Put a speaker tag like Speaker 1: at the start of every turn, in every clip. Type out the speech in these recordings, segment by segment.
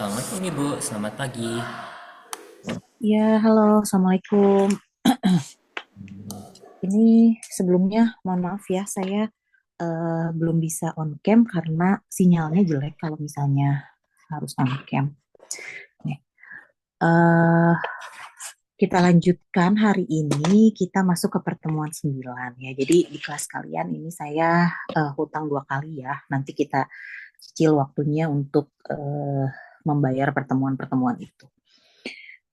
Speaker 1: Assalamualaikum Ibu, selamat pagi.
Speaker 2: Ya, halo, Assalamualaikum. Ini sebelumnya mohon maaf ya, saya belum bisa on cam karena sinyalnya jelek kalau misalnya harus on cam. Nih, eh, kita lanjutkan hari ini, kita masuk ke pertemuan 9 ya. Jadi di kelas kalian ini saya hutang 2 kali ya. Nanti kita cicil waktunya untuk membayar pertemuan-pertemuan itu.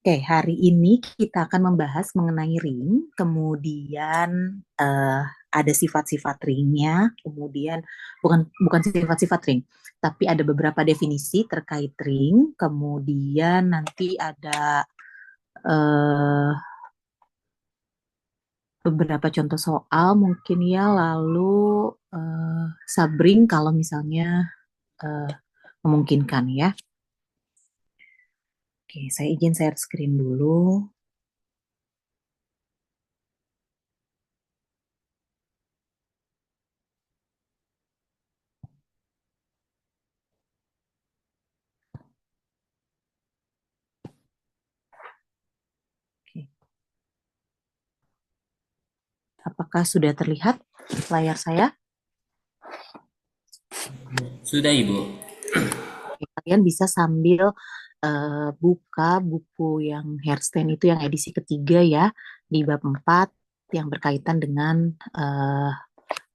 Speaker 2: Oke, hari ini kita akan membahas mengenai ring, kemudian eh, ada sifat-sifat ringnya, kemudian bukan bukan sifat-sifat ring, tapi ada beberapa definisi terkait ring, kemudian nanti ada eh, beberapa contoh soal mungkin ya, lalu eh, subring kalau misalnya eh, memungkinkan ya. Oke, saya izin share screen dulu. Oke. Apakah sudah terlihat layar saya?
Speaker 1: Sudah Ibu.
Speaker 2: Kalian bisa sambil buka buku yang Hairstand itu yang edisi ketiga ya, di bab 4 yang berkaitan dengan eh,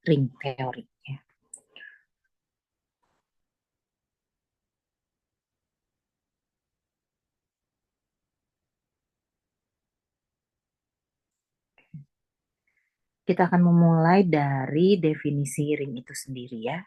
Speaker 2: ring teori. Ya. Kita akan memulai dari definisi ring itu sendiri ya.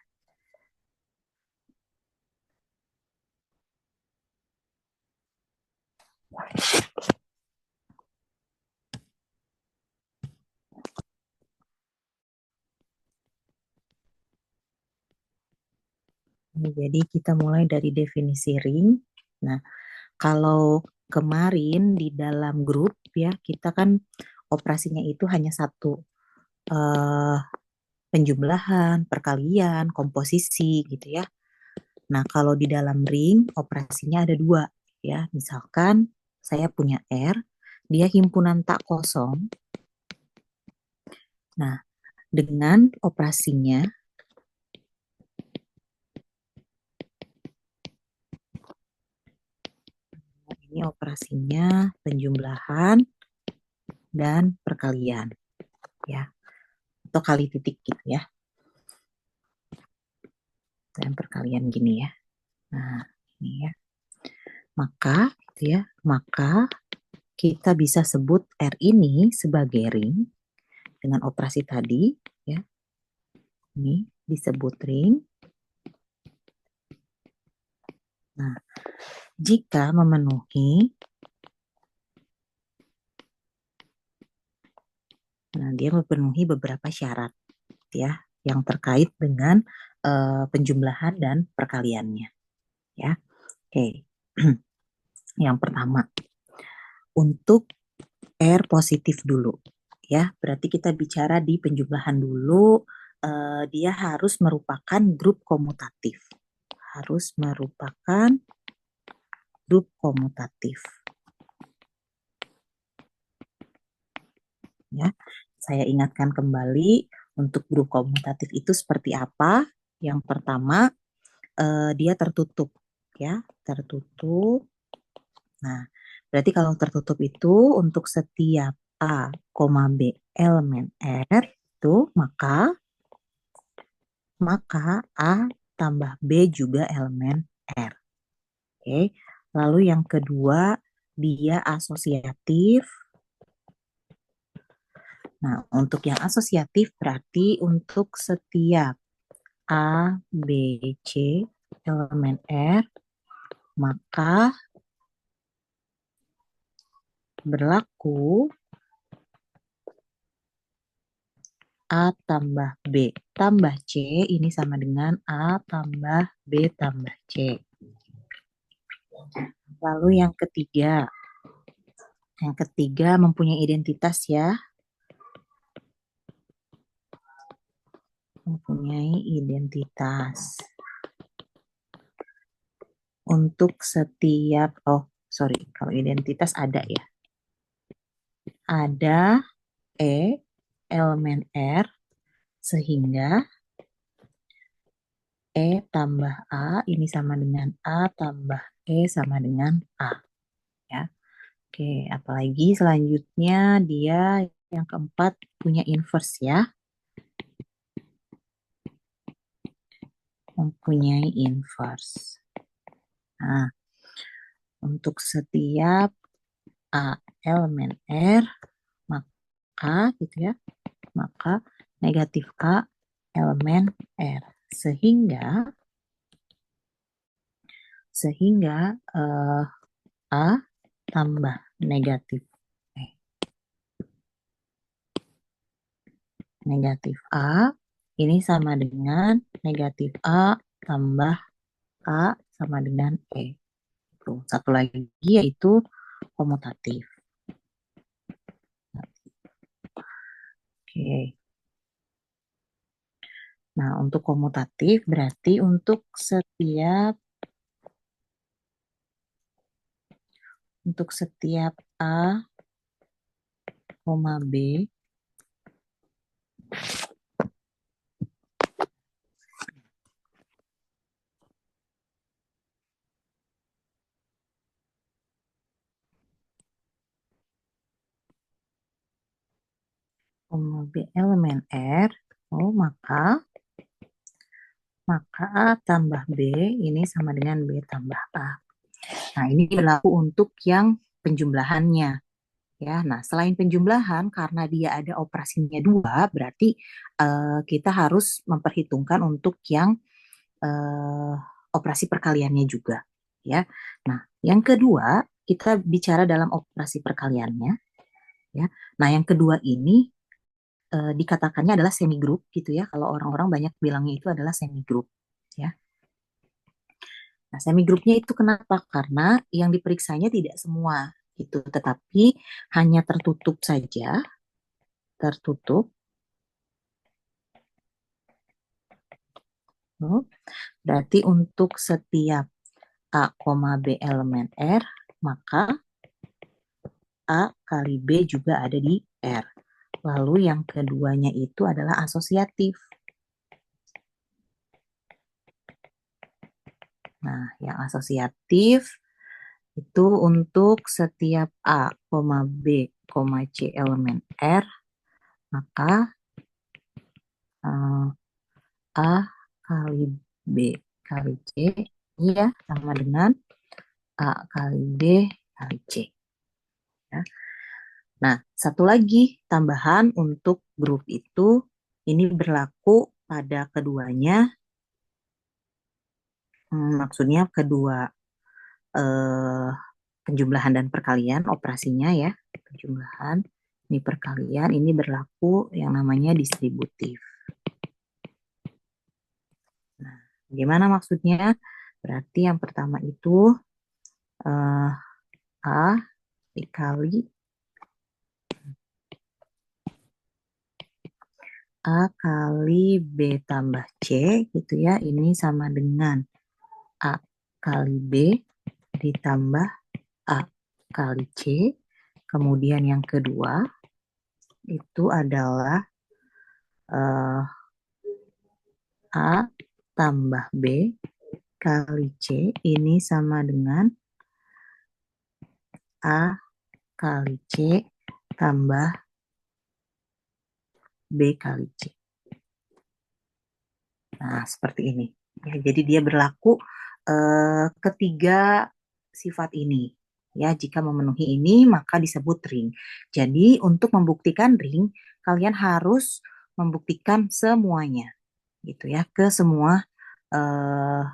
Speaker 2: Jadi kita mulai dari definisi ring. Nah, kalau kemarin di dalam grup ya, kita kan operasinya itu hanya satu, eh, penjumlahan, perkalian, komposisi gitu ya. Nah, kalau di dalam ring operasinya ada dua ya. Misalkan saya punya R, dia himpunan tak kosong. Nah, dengan operasinya ini operasinya penjumlahan dan perkalian ya, atau kali titik gitu ya. Dan perkalian gini ya. Nah, ini ya. Maka kita bisa sebut R ini sebagai ring dengan operasi tadi ya. Ini disebut ring. Nah, jika memenuhi, nah dia memenuhi beberapa syarat ya yang terkait dengan penjumlahan dan perkaliannya ya. Oke. Yang pertama, untuk R positif dulu ya. Berarti kita bicara di penjumlahan dulu, dia harus merupakan grup komutatif. Harus merupakan grup komutatif ya. Saya ingatkan kembali untuk grup komutatif itu seperti apa. Yang pertama, dia tertutup ya, tertutup. Nah, berarti kalau tertutup itu untuk setiap A, B elemen R itu maka A tambah B juga elemen R. Oke. Lalu yang kedua, dia asosiatif. Nah, untuk yang asosiatif berarti untuk setiap A, B, C elemen R, maka berlaku A tambah B tambah C ini sama dengan A tambah B tambah C. Lalu yang ketiga mempunyai identitas ya, mempunyai identitas. untuk setiap, oh sorry, kalau identitas ada ya. Ada E elemen R sehingga E tambah A ini sama dengan A tambah E sama dengan A ya. Oke, apalagi selanjutnya dia yang keempat punya inverse ya. Mempunyai inverse. Nah, untuk setiap A elemen R maka gitu ya, maka negatif A elemen R. Sehingga A tambah negatif eh, negatif A ini sama dengan negatif A tambah A sama dengan E. Tuh, satu lagi yaitu komutatif. Oke. Nah, untuk komutatif berarti untuk setiap A, B, B elemen R, oh maka A tambah B ini sama dengan B tambah A. Nah, ini berlaku untuk yang penjumlahannya. Ya, nah selain penjumlahan, karena dia ada operasinya dua, berarti kita harus memperhitungkan untuk yang eh, operasi perkaliannya juga. Ya, nah yang kedua kita bicara dalam operasi perkaliannya. Ya, nah yang kedua ini dikatakannya adalah semi group gitu ya. Kalau orang-orang banyak bilangnya itu adalah semi group. Ya, nah semi grupnya itu kenapa? Karena yang diperiksanya tidak semua itu, tetapi hanya tertutup saja, tertutup. Oh, berarti untuk setiap A, B elemen R, maka A kali B juga ada di R. Lalu yang keduanya itu adalah asosiatif. Nah, yang asosiatif itu untuk setiap A, B, C elemen R, maka eh, A kali B kali C ya sama dengan A kali B kali C. Ya. Nah, satu lagi tambahan untuk grup itu, ini berlaku pada keduanya, maksudnya kedua eh, penjumlahan dan perkalian, operasinya ya, penjumlahan, ini perkalian, ini berlaku yang namanya distributif. Nah, gimana maksudnya? Berarti yang pertama itu eh, A dikali A kali B tambah C gitu ya. Ini sama dengan A kali B ditambah A kali C. Kemudian yang kedua itu adalah eh, A tambah B kali C. Ini sama dengan A kali C tambah B kali C. Nah, seperti ini. Ya, jadi dia berlaku ketiga sifat ini. Ya, jika memenuhi ini maka disebut ring. Jadi untuk membuktikan ring, kalian harus membuktikan semuanya, gitu ya, ke semua eh,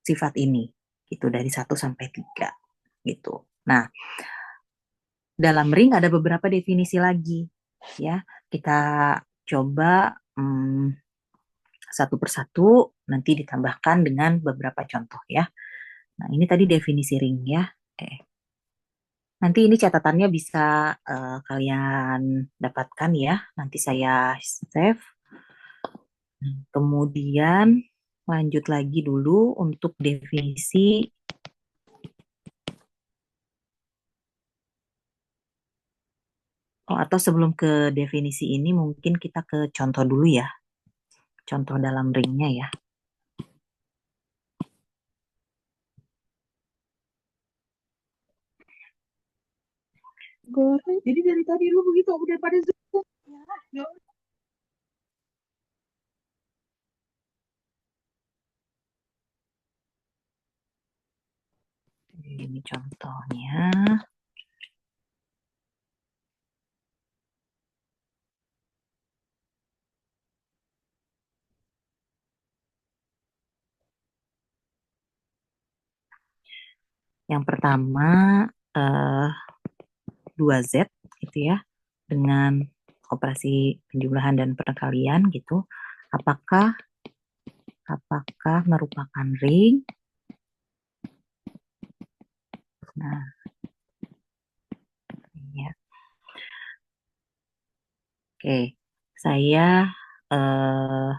Speaker 2: sifat ini, gitu dari 1 sampai 3, gitu. Nah, dalam ring ada beberapa definisi lagi, ya. Kita coba satu persatu nanti ditambahkan dengan beberapa contoh ya. Nah, ini tadi definisi ring ya. Nanti ini catatannya bisa kalian dapatkan ya. Nanti saya save. Kemudian, lanjut lagi dulu untuk definisi. Oh, atau sebelum ke definisi ini mungkin kita ke contoh dulu ya. Contoh dalam ringnya ya. Goreng. Jadi dari tadi lu begitu udah pada zoom. Ya. Ini contohnya. Yang pertama eh, 2Z gitu ya, dengan operasi penjumlahan dan perkalian gitu. Apakah apakah merupakan ring? Nah, ya. Oke. Saya eh,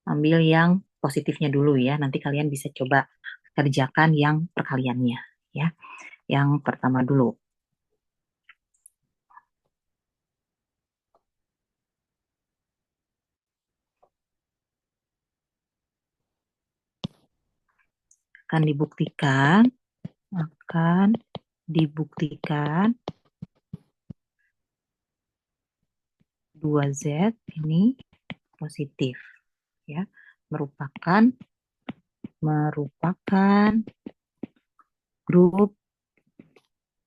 Speaker 2: ambil yang positifnya dulu ya. Nanti kalian bisa coba kerjakan yang perkaliannya ya. Yang pertama dulu. Akan dibuktikan, akan dibuktikan 2Z ini positif ya. Merupakan grup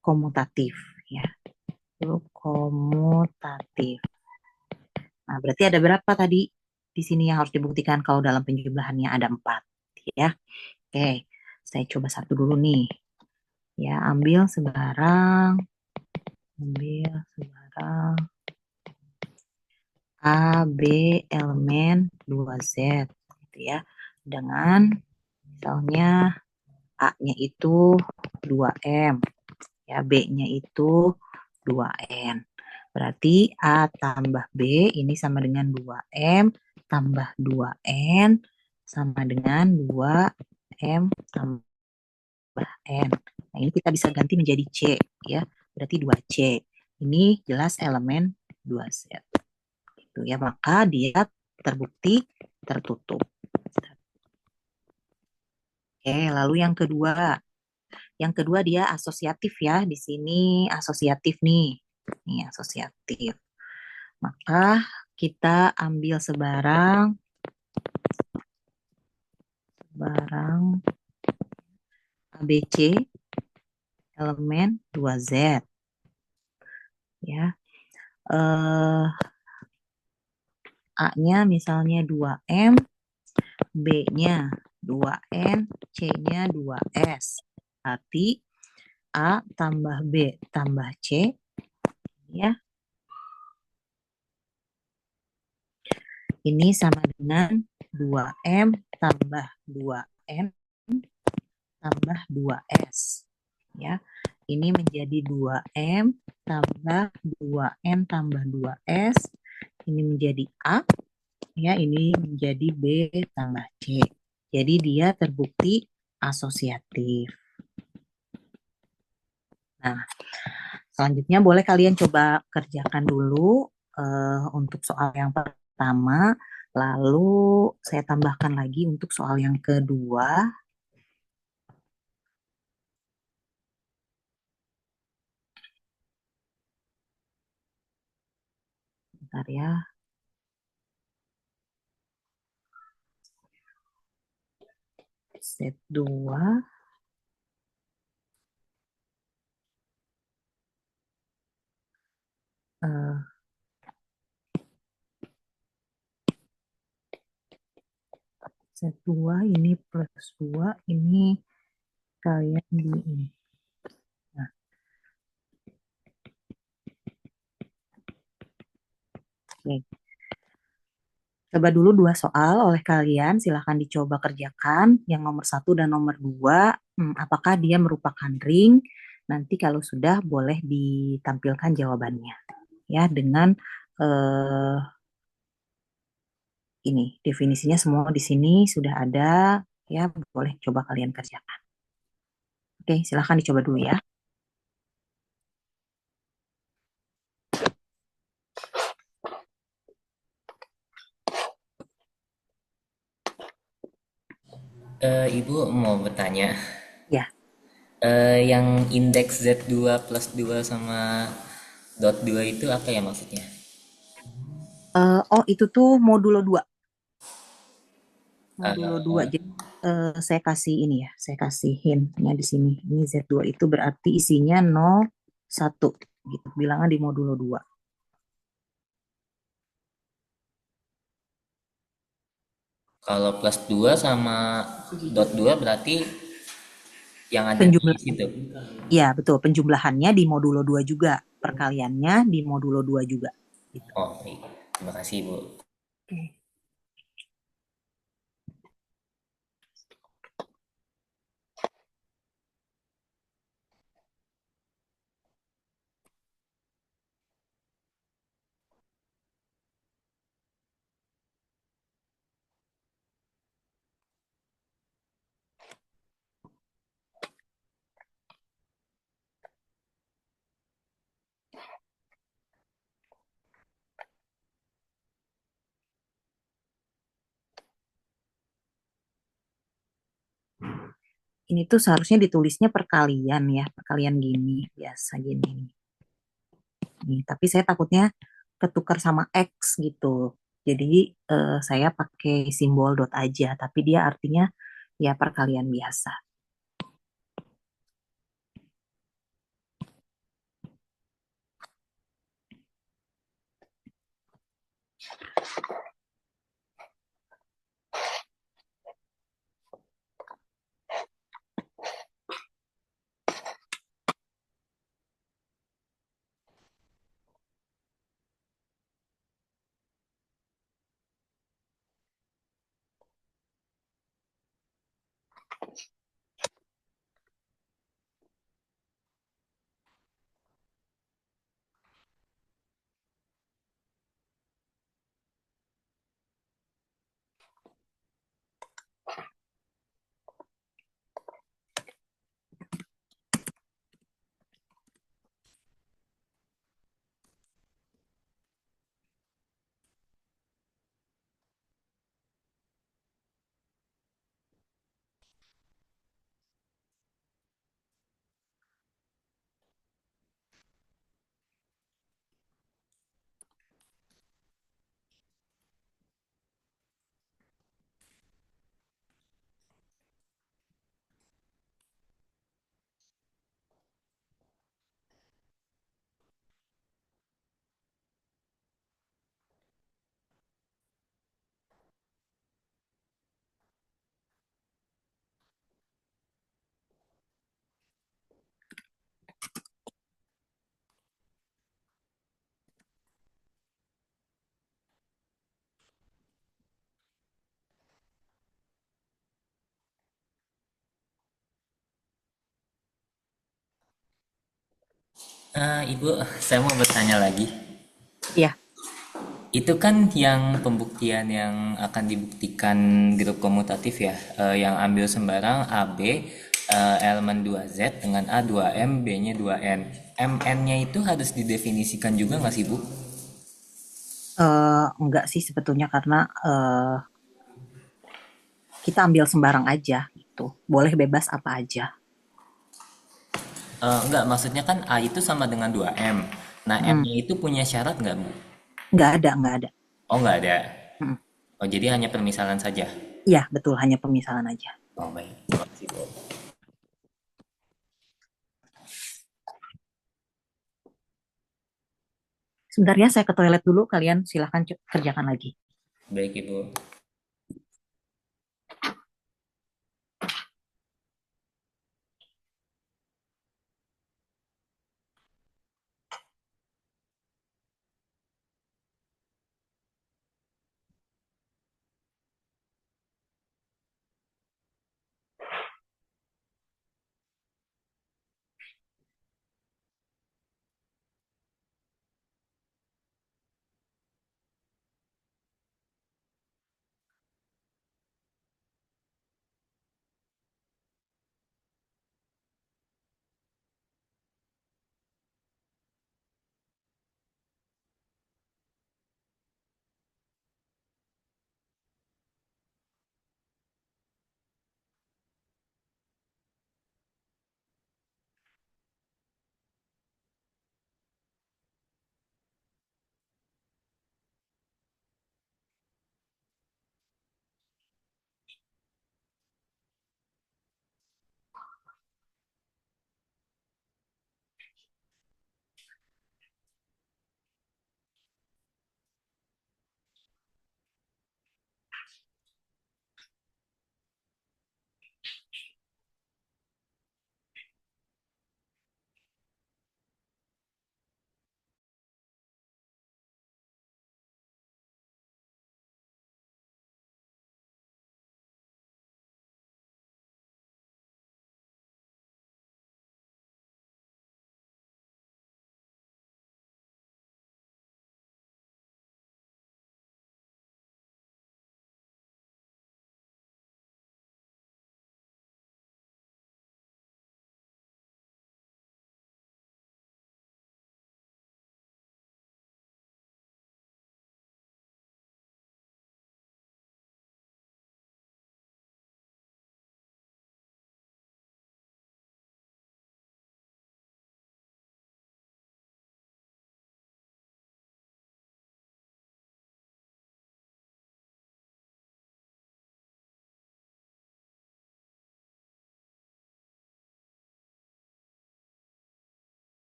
Speaker 2: komutatif ya. Grup komutatif. Nah, berarti ada berapa tadi di sini yang harus dibuktikan kalau dalam penjumlahannya ada 4 ya. Oke, saya coba satu dulu nih. Ya, ambil sebarang A, B elemen 2Z gitu ya. Dengan misalnya A-nya itu 2M, ya B-nya itu 2N. Berarti A tambah B ini sama dengan 2M tambah 2N sama dengan 2M tambah N. Nah, ini kita bisa ganti menjadi C ya. Berarti 2C. Ini jelas elemen 2Z. Gitu ya, maka dia terbukti tertutup. Oke, lalu yang kedua. Yang kedua dia asosiatif ya. Di sini asosiatif nih. Nih asosiatif. Maka kita ambil sebarang ABC elemen 2Z ya. A-nya misalnya 2M, B-nya 2N, C-nya 2S. Berarti A tambah B tambah C ya. Ini sama dengan 2M tambah 2N tambah 2S. Ya. Ini menjadi 2M tambah 2N tambah 2S. Ini menjadi A. Ya, ini menjadi B tambah C. Jadi dia terbukti asosiatif. Nah, selanjutnya boleh kalian coba kerjakan dulu untuk soal yang pertama. Lalu saya tambahkan lagi untuk soal yang kedua. Bentar ya. Set 2. Set 2 ini plus 2. Ini kalian di ini. Nah, oke. Coba dulu 2 soal oleh kalian. Silahkan dicoba kerjakan. Yang nomor 1 dan nomor 2. Apakah dia merupakan ring? Nanti kalau sudah boleh ditampilkan jawabannya. Ya, dengan eh, ini definisinya semua di sini sudah ada, ya boleh coba kalian kerjakan. Oke, silahkan dicoba dulu ya.
Speaker 1: Ibu mau bertanya,
Speaker 2: Ya,
Speaker 1: yang indeks Z2 plus 2 sama dot 2 itu apa ya maksudnya?
Speaker 2: oh itu tuh modulo 2. Modulo 2.
Speaker 1: Eh,
Speaker 2: Jadi saya kasih ini ya, saya kasih hintnya di sini. Ini Z2 itu berarti isinya 0, 1 gitu. Bilangnya di modulo 2.
Speaker 1: Kalau plus 2 sama dot 2 berarti yang ada di
Speaker 2: Penjumlah,
Speaker 1: situ.
Speaker 2: ya betul, penjumlahannya di modulo 2 juga. Perkaliannya di modulo 2 juga. Gitu.
Speaker 1: Oh, iya. Terima kasih, Bu.
Speaker 2: Oke. Ini tuh seharusnya ditulisnya perkalian ya, perkalian gini, biasa gini. Nih, tapi saya takutnya ketukar sama X gitu. Jadi saya pakai simbol dot aja, tapi dia artinya ya perkalian biasa.
Speaker 1: Ibu, saya mau bertanya lagi.
Speaker 2: Ya,
Speaker 1: Itu kan yang pembuktian yang akan dibuktikan grup komutatif ya, yang ambil sembarang AB, elemen 2Z dengan A 2M, B-nya 2N. MN-nya itu harus didefinisikan juga nggak sih, Bu?
Speaker 2: enggak sih sebetulnya karena kita ambil sembarang aja gitu. Boleh bebas apa aja.
Speaker 1: Enggak, maksudnya kan A itu sama dengan 2M. Nah,
Speaker 2: Mm,
Speaker 1: M-nya itu punya syarat nggak, Bu?
Speaker 2: nggak ada, nggak ada.
Speaker 1: Oh, nggak ada.
Speaker 2: Mm,
Speaker 1: Oh, jadi hanya permisalan saja.
Speaker 2: iya, betul, hanya pemisalan aja.
Speaker 1: Oh, baik. Terima kasih, Bu.
Speaker 2: Sebentar ya, saya ke toilet dulu. Kalian silahkan kerjakan lagi.
Speaker 1: Baik, Ibu.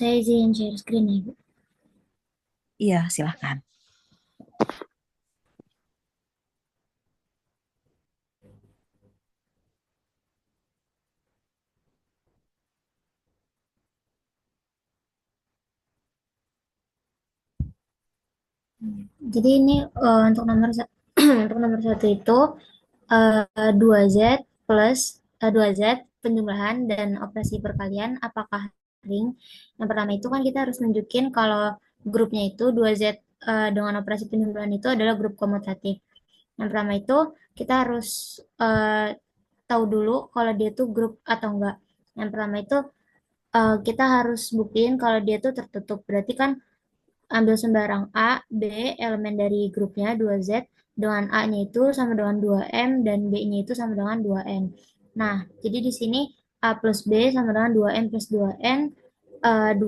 Speaker 3: Saya izin share screen ya, Bu.
Speaker 2: Iya, silahkan.
Speaker 3: Jadi ini untuk untuk nomor satu itu 2Z plus 2Z penjumlahan dan operasi perkalian apakah ring? Yang pertama itu kan kita harus nunjukin kalau grupnya itu 2Z dengan operasi penjumlahan itu adalah grup komutatif. Yang pertama itu kita harus tahu dulu kalau dia tuh grup atau enggak. Yang pertama itu kita harus buktiin kalau dia tuh tertutup. Berarti kan ambil sembarang A, B, elemen dari grupnya 2Z, dengan A-nya itu sama dengan 2M dan B-nya itu sama dengan 2N. Nah, jadi di sini A plus B sama dengan 2M plus 2N, 2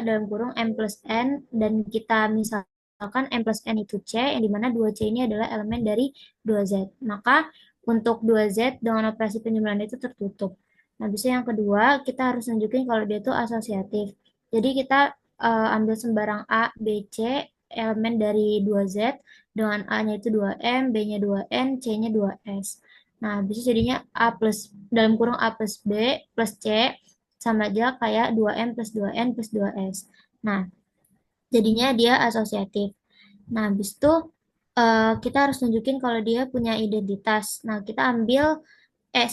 Speaker 3: dalam kurung M plus N, dan kita misalkan M plus N itu C, yang dimana 2C ini adalah elemen dari 2Z. Maka untuk 2Z dengan operasi penjumlahan itu tertutup. Nah, bisa yang kedua, kita harus nunjukin kalau dia itu asosiatif. Jadi kita ambil sembarang A, B, C, elemen dari 2Z, dengan A-nya itu 2M, B-nya 2N, C-nya 2S. Nah, bisa jadinya A plus, dalam kurung A plus B plus C, sama aja kayak 2M plus 2N plus 2S. Nah, jadinya dia asosiatif. Nah, habis itu kita harus nunjukin kalau dia punya identitas. Nah, kita ambil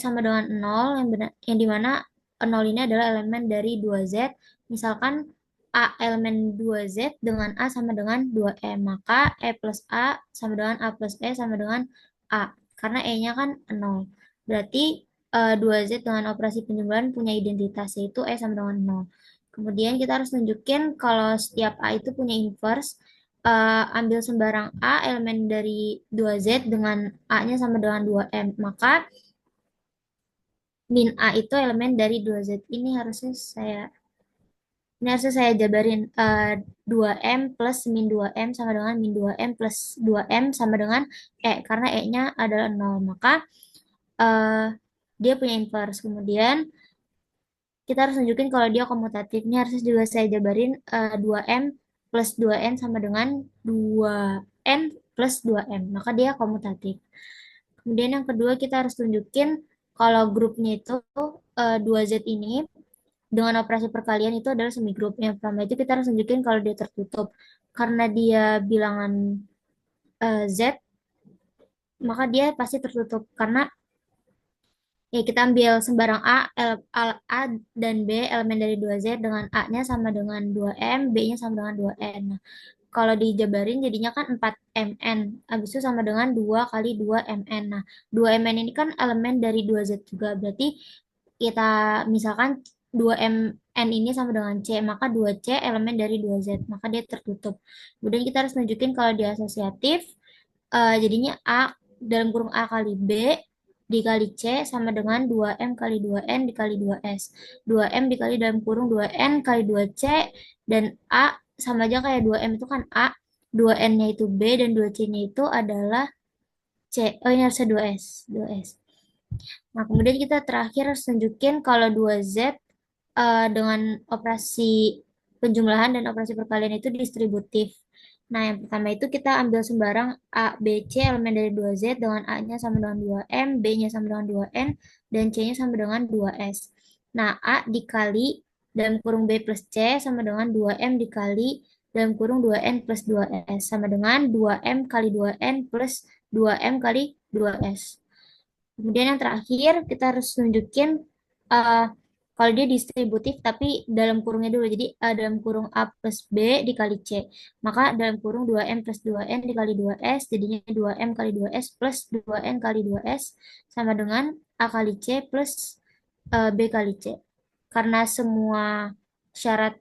Speaker 3: sama dengan nol yang benar yang dimana nol ini adalah elemen dari 2Z. Misalkan A elemen 2Z dengan A sama dengan 2E, maka E plus A sama dengan A plus E sama dengan A. Karena E-nya kan nol. Berarti 2Z dengan operasi penjumlahan punya identitas yaitu E sama dengan nol. Kemudian kita harus nunjukin kalau setiap A itu punya inverse. Ambil sembarang A elemen dari 2Z dengan A-nya sama dengan 2M, maka min A itu elemen dari 2Z. Ini harusnya saya jabarin 2M plus min 2M sama dengan min 2M plus 2M sama dengan karena E-nya adalah nol. Maka eh, dia punya inverse. Kemudian kita harus nunjukin kalau dia komutatif. Ini harusnya juga saya jabarin 2M plus 2N sama dengan 2N plus 2M. Maka dia komutatif. Kemudian yang kedua kita harus tunjukin kalau grupnya itu 2Z ini dengan operasi perkalian itu adalah semigroup. Yang pertama itu kita harus tunjukin kalau dia tertutup. Karena dia bilangan Z, maka dia pasti tertutup. Karena ya kita ambil sembarang A dan B elemen dari 2Z dengan A-nya sama dengan 2M, B-nya sama dengan 2N. Nah, kalau dijabarin jadinya kan 4MN. Habis itu sama dengan 2 kali 2MN. Nah, 2MN ini kan elemen dari 2Z juga. Berarti kita misalkan 2MN ini sama dengan C, maka 2C elemen dari 2Z, maka dia tertutup. Kemudian kita harus nunjukin kalau dia asosiatif, jadinya A dalam kurung A kali B dikali C sama dengan 2M kali 2N dikali 2S. 2M dikali dalam kurung 2N kali 2C, dan A sama aja kayak 2M itu kan A, 2N-nya itu B, dan 2C-nya itu adalah C. Oh, ini harusnya 2S. 2S. Nah, kemudian kita terakhir harus tunjukin kalau 2Z dengan operasi penjumlahan dan operasi perkalian itu distributif. Nah, yang pertama itu kita ambil sembarang A, B, C elemen dari 2Z dengan A-nya sama dengan 2M, B-nya sama dengan 2N, dan C-nya sama dengan 2S. Nah, A dikali dalam kurung B plus C sama dengan 2M dikali dalam kurung 2N plus 2S sama dengan 2M kali 2N plus 2M kali 2S. Kemudian yang terakhir kita harus nunjukin eh, kalau dia distributif tapi dalam kurungnya dulu. Jadi dalam kurung A plus B dikali C. Maka dalam kurung 2M plus 2N dikali 2S jadinya 2M kali 2S plus 2N kali 2S sama dengan A kali C plus B kali C. Karena semua syarat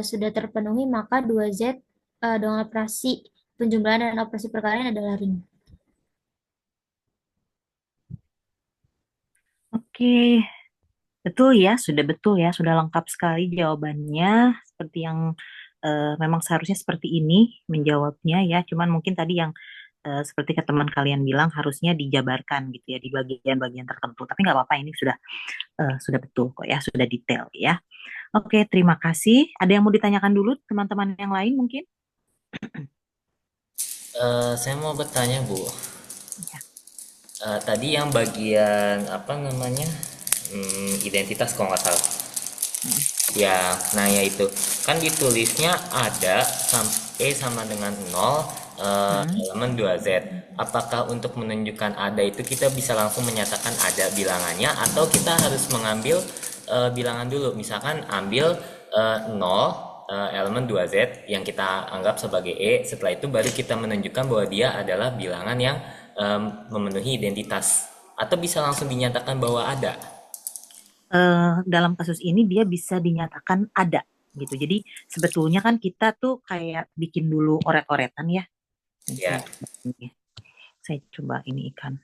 Speaker 3: sudah terpenuhi, maka 2Z dengan operasi penjumlahan dan operasi perkalian adalah ring.
Speaker 2: Oke, betul ya, sudah betul ya, sudah lengkap sekali jawabannya. Seperti yang memang seharusnya seperti ini menjawabnya ya. Cuman mungkin tadi yang seperti ke teman kalian bilang harusnya dijabarkan gitu ya di bagian-bagian tertentu. Tapi nggak apa-apa, ini sudah betul kok ya, sudah detail ya. Oke, terima kasih. Ada yang mau ditanyakan dulu teman-teman yang lain mungkin?
Speaker 1: Saya mau bertanya, Bu.
Speaker 2: Ya.
Speaker 1: Tadi yang bagian apa namanya? Identitas kalau nggak salah.
Speaker 2: Mm.
Speaker 1: Ya, nah ya itu kan ditulisnya ada E sama dengan 0,
Speaker 2: Mm.
Speaker 1: elemen 2Z. Apakah untuk menunjukkan ada itu kita bisa langsung menyatakan ada bilangannya atau kita harus mengambil bilangan dulu? Misalkan ambil 0, elemen 2Z yang kita anggap sebagai E, setelah itu baru kita menunjukkan bahwa dia adalah bilangan yang memenuhi identitas. Atau bisa langsung dinyatakan bahwa ada.
Speaker 2: Dalam kasus ini dia bisa dinyatakan ada gitu. Jadi sebetulnya kan kita tuh kayak bikin dulu oret-oretan ya. Nih,
Speaker 1: Ya.
Speaker 2: saya coba ini ikan.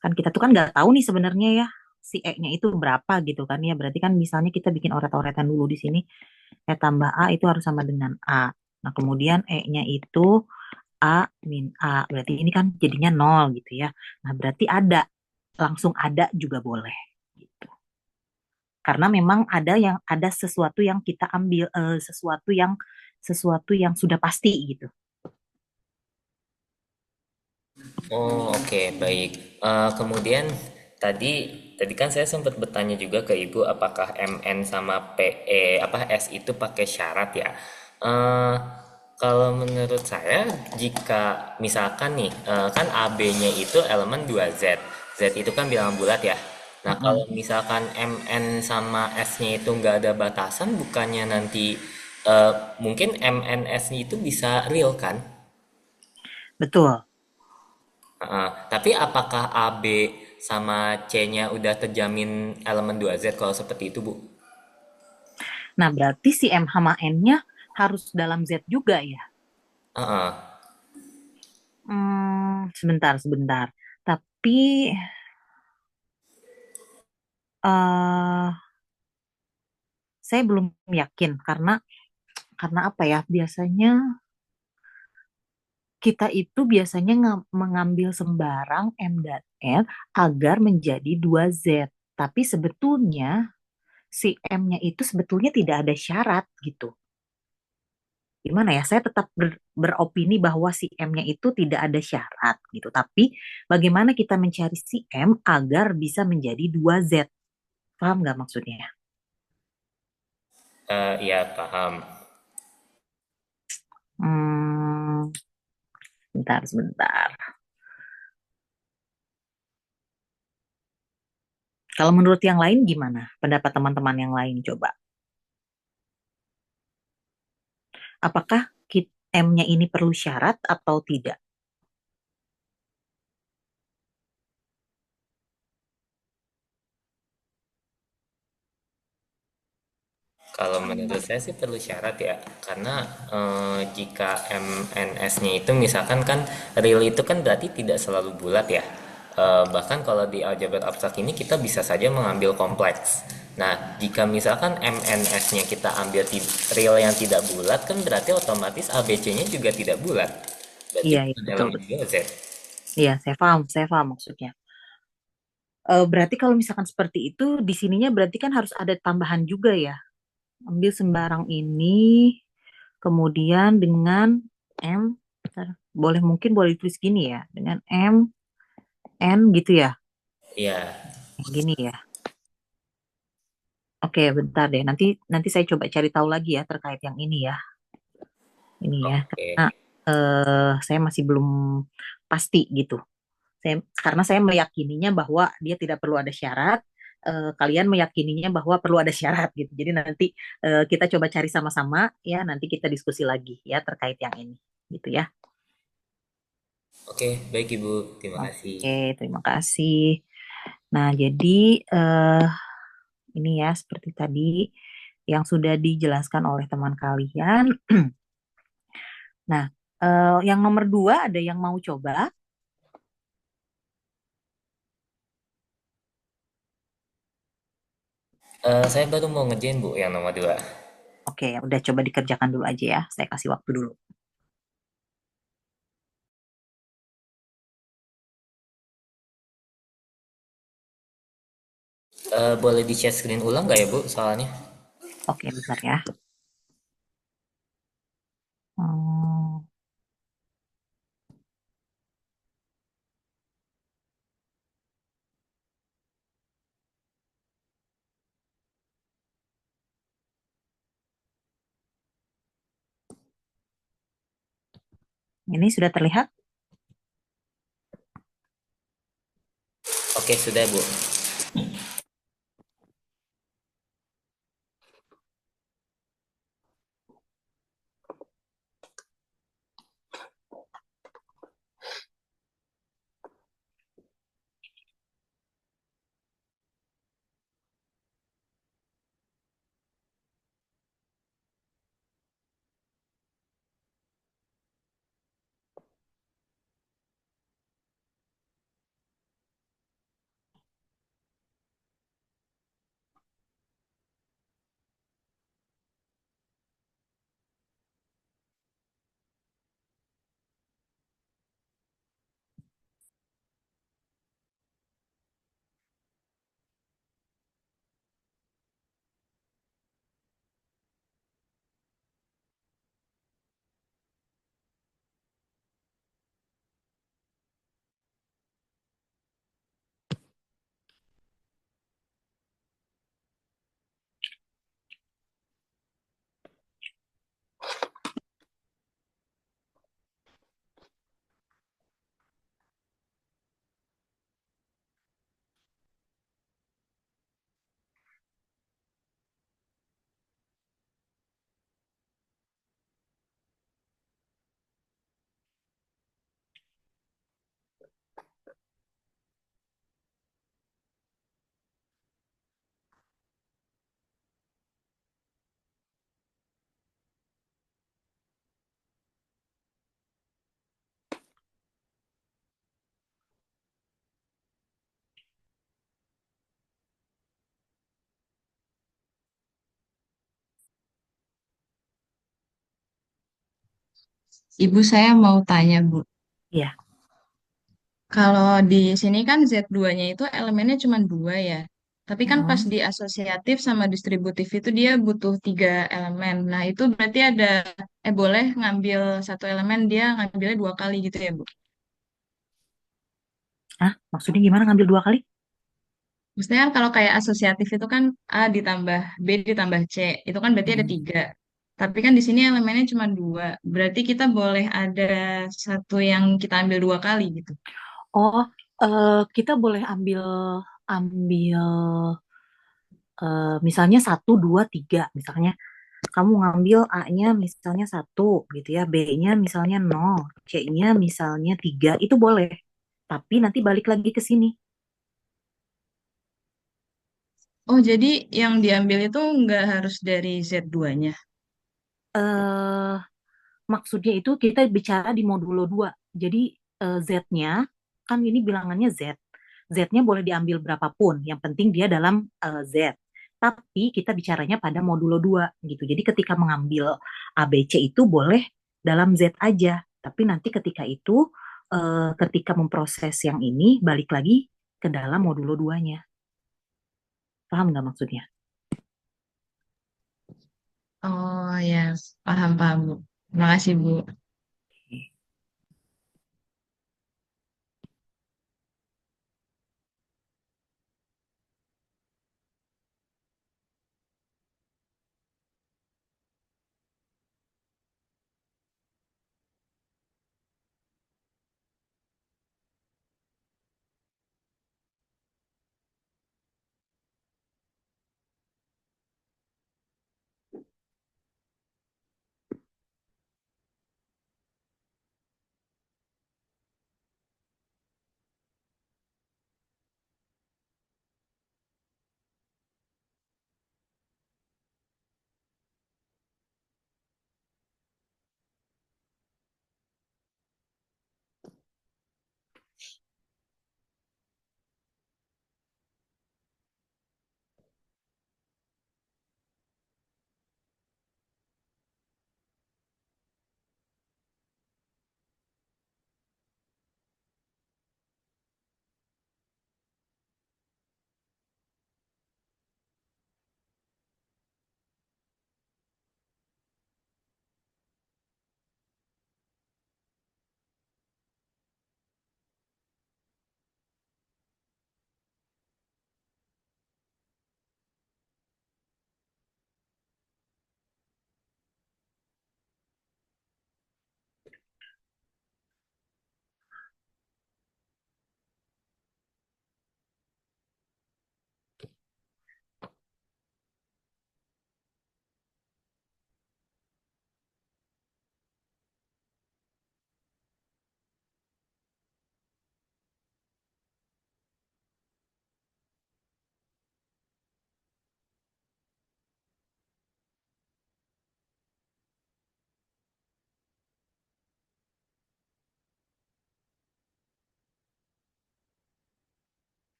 Speaker 2: Kan kita tuh kan nggak tahu nih sebenarnya ya si E-nya itu berapa gitu kan ya. Berarti kan misalnya kita bikin oret-oretan dulu di sini. E tambah A itu harus sama dengan A. Nah, kemudian E-nya itu A min A. Berarti ini kan jadinya nol gitu ya. Nah, berarti ada. Langsung ada juga boleh. Gitu. Karena memang ada sesuatu yang kita ambil, sesuatu yang sudah pasti gitu.
Speaker 1: Oh, oke, baik. Kemudian tadi tadi kan saya sempat bertanya juga ke Ibu apakah MN sama apa S itu pakai syarat ya. Eh, Kalau menurut saya jika misalkan nih kan AB-nya itu elemen 2Z. Z itu kan bilangan bulat ya. Nah, kalau
Speaker 2: Mm-mm.
Speaker 1: misalkan MN sama S-nya itu nggak ada batasan, bukannya nanti mungkin MNS-nya itu bisa real kan?
Speaker 2: Betul.
Speaker 1: Heeh. Tapi apakah A, B sama C-nya udah terjamin elemen 2Z kalau seperti itu, Bu?
Speaker 2: Nah, berarti si M sama N-nya harus dalam Z juga ya.
Speaker 1: Heeh.
Speaker 2: Sebentar, sebentar. Tapi eh saya belum yakin karena apa ya? Biasanya kita itu biasanya mengambil sembarang M dan N agar menjadi dua Z. Tapi sebetulnya si M-nya itu sebetulnya tidak ada syarat gitu. Gimana ya? Saya tetap beropini bahwa si M-nya itu tidak ada syarat gitu. Tapi bagaimana kita mencari si M agar bisa menjadi dua Z? Paham nggak maksudnya?
Speaker 1: Iya, paham.
Speaker 2: Hmm, Bentar, sebentar. Kalau menurut yang lain gimana? Pendapat teman-teman yang lain coba. Apakah M-nya ini perlu syarat atau tidak?
Speaker 1: Kalau menurut saya sih perlu syarat ya, karena jika MNS-nya itu misalkan kan real itu kan berarti tidak selalu bulat ya. Bahkan kalau di aljabar abstrak ini kita bisa saja mengambil kompleks. Nah, jika misalkan MNS-nya kita ambil real yang tidak bulat kan berarti otomatis ABC-nya juga tidak bulat. Berarti
Speaker 2: Iya, iya,
Speaker 1: bukan
Speaker 2: betul,
Speaker 1: elemen
Speaker 2: betul.
Speaker 1: 2Z.
Speaker 2: Iya, saya paham maksudnya. Berarti kalau misalkan seperti itu, di sininya berarti kan harus ada tambahan juga ya. Ambil sembarang ini, kemudian dengan M, bentar, mungkin boleh ditulis gini ya, dengan M, N gitu ya,
Speaker 1: Iya,
Speaker 2: gini ya. Oke, bentar deh. Nanti nanti saya coba cari tahu lagi ya terkait yang ini ya. Ini ya, karena
Speaker 1: oke.
Speaker 2: saya masih belum pasti gitu. Karena saya meyakininya bahwa dia tidak perlu ada syarat, kalian meyakininya bahwa perlu ada syarat gitu. Jadi nanti kita coba cari sama-sama ya, nanti kita diskusi lagi ya terkait yang ini gitu ya.
Speaker 1: Oke, baik Ibu. Terima kasih.
Speaker 2: Oke, terima kasih. Nah, jadi eh, ini ya seperti tadi yang sudah dijelaskan oleh teman kalian. Nah, yang nomor dua ada yang mau coba?
Speaker 1: Saya baru mau ngerjain Bu yang nomor 2.
Speaker 2: Oke, udah coba dikerjakan dulu aja ya. Saya kasih waktu dulu.
Speaker 1: Boleh di share screen ulang nggak ya Bu soalnya?
Speaker 2: Oke, bentar ya. Hmm, ini sudah terlihat?
Speaker 1: Oke sudah Bu.
Speaker 4: Ibu saya mau tanya, Bu.
Speaker 2: Iya.
Speaker 4: Kalau di sini kan Z2-nya itu elemennya cuma dua ya. Tapi kan pas
Speaker 2: Mm-mm.
Speaker 4: di asosiatif sama distributif itu dia butuh tiga elemen. Nah itu berarti ada, boleh ngambil satu elemen dia ngambilnya dua kali gitu ya, Bu?
Speaker 2: Hah? Maksudnya gimana ngambil dua kali?
Speaker 4: Maksudnya kan kalau kayak asosiatif itu kan A ditambah B ditambah C. Itu kan berarti ada
Speaker 2: Mm-mm.
Speaker 4: tiga. Tapi kan di sini elemennya cuma dua. Berarti kita boleh ada satu yang kita ambil dua kali gitu.
Speaker 2: Oh, kita boleh ambil ambil misalnya satu, dua, tiga. Misalnya kamu ngambil A-nya misalnya satu gitu ya, B-nya misalnya nol, C-nya misalnya tiga, itu boleh. Tapi nanti balik lagi ke sini.
Speaker 4: Oh, jadi yang diambil itu nggak harus dari Z2-nya.
Speaker 2: eh Maksudnya itu kita bicara di modulo 2. Jadi Z-nya, kan ini bilangannya Z. Z-nya boleh diambil berapapun, yang penting dia dalam Z. Tapi kita bicaranya pada modulo 2 gitu. Jadi ketika mengambil A, B, C itu boleh dalam Z aja. Tapi nanti ketika itu, ketika memproses yang ini, balik lagi ke dalam modulo 2-nya. Paham nggak maksudnya?
Speaker 4: Oh ya, paham paham Bu. Terima kasih Bu.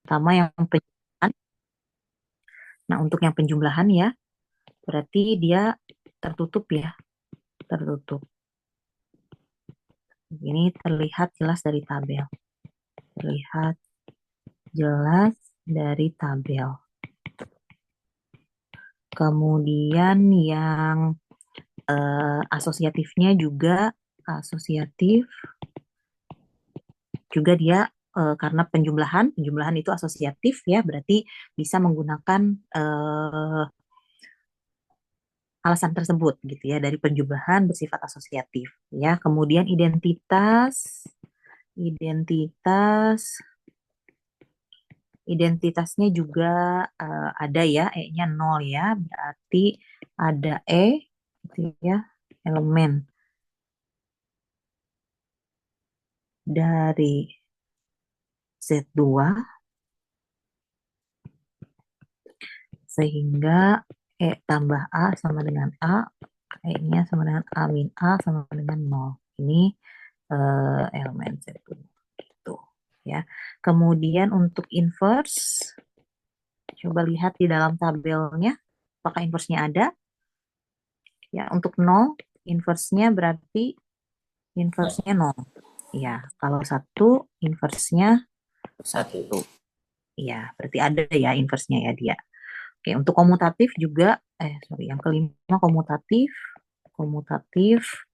Speaker 2: Pertama yang penjumlahan. Nah, untuk yang penjumlahan ya, berarti dia tertutup ya, tertutup. Ini terlihat jelas dari tabel. Terlihat jelas dari tabel. Kemudian yang asosiatifnya juga asosiatif juga dia karena penjumlahan itu asosiatif ya, berarti bisa menggunakan alasan tersebut gitu ya, dari penjumlahan bersifat asosiatif ya. Kemudian identitasnya juga ada ya, E-nya 0 ya, berarti ada E gitu ya, elemen dari Z2 sehingga E tambah A sama dengan A, E-nya sama dengan A min A sama dengan 0. Ini elemen Z2 gitu ya. Kemudian untuk inverse, coba lihat di dalam tabelnya apakah inverse-nya ada. Ya, untuk 0 inverse-nya berarti inverse-nya 0. Ya, kalau 1 inverse-nya 1. Ya, berarti ada ya inverse-nya ya dia. Oke, untuk komutatif juga, yang kelima komutatif. Komutatif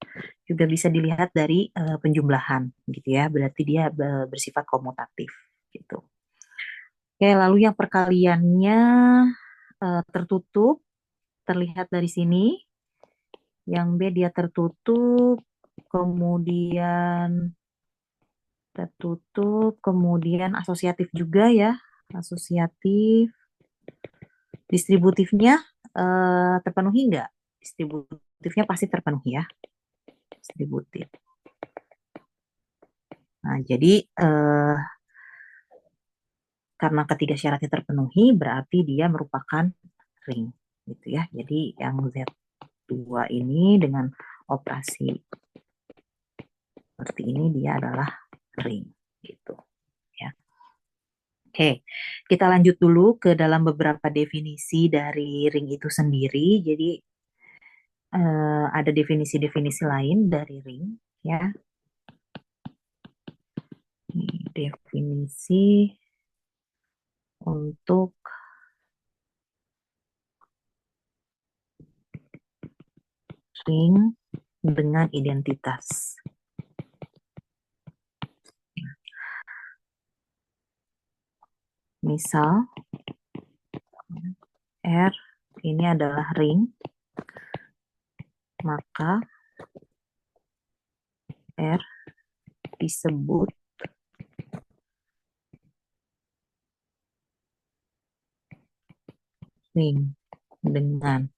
Speaker 2: juga bisa dilihat dari penjumlahan gitu ya, berarti dia bersifat komutatif gitu. Oke, lalu yang perkaliannya tertutup, terlihat dari sini. Yang B dia tertutup, kemudian asosiatif juga ya, asosiatif. Distributifnya terpenuhi nggak? Distributifnya pasti terpenuhi ya, distributif. Nah, jadi karena ketiga syaratnya terpenuhi, berarti dia merupakan ring, gitu ya. Jadi yang Z2 ini dengan operasi seperti ini dia adalah ring, gitu ya. Oke, kita lanjut dulu ke dalam beberapa definisi dari ring itu sendiri. Jadi ada definisi-definisi lain dari ring ya. Ini definisi untuk ring dengan identitas. Misal R ini adalah ring, maka R disebut ring dengan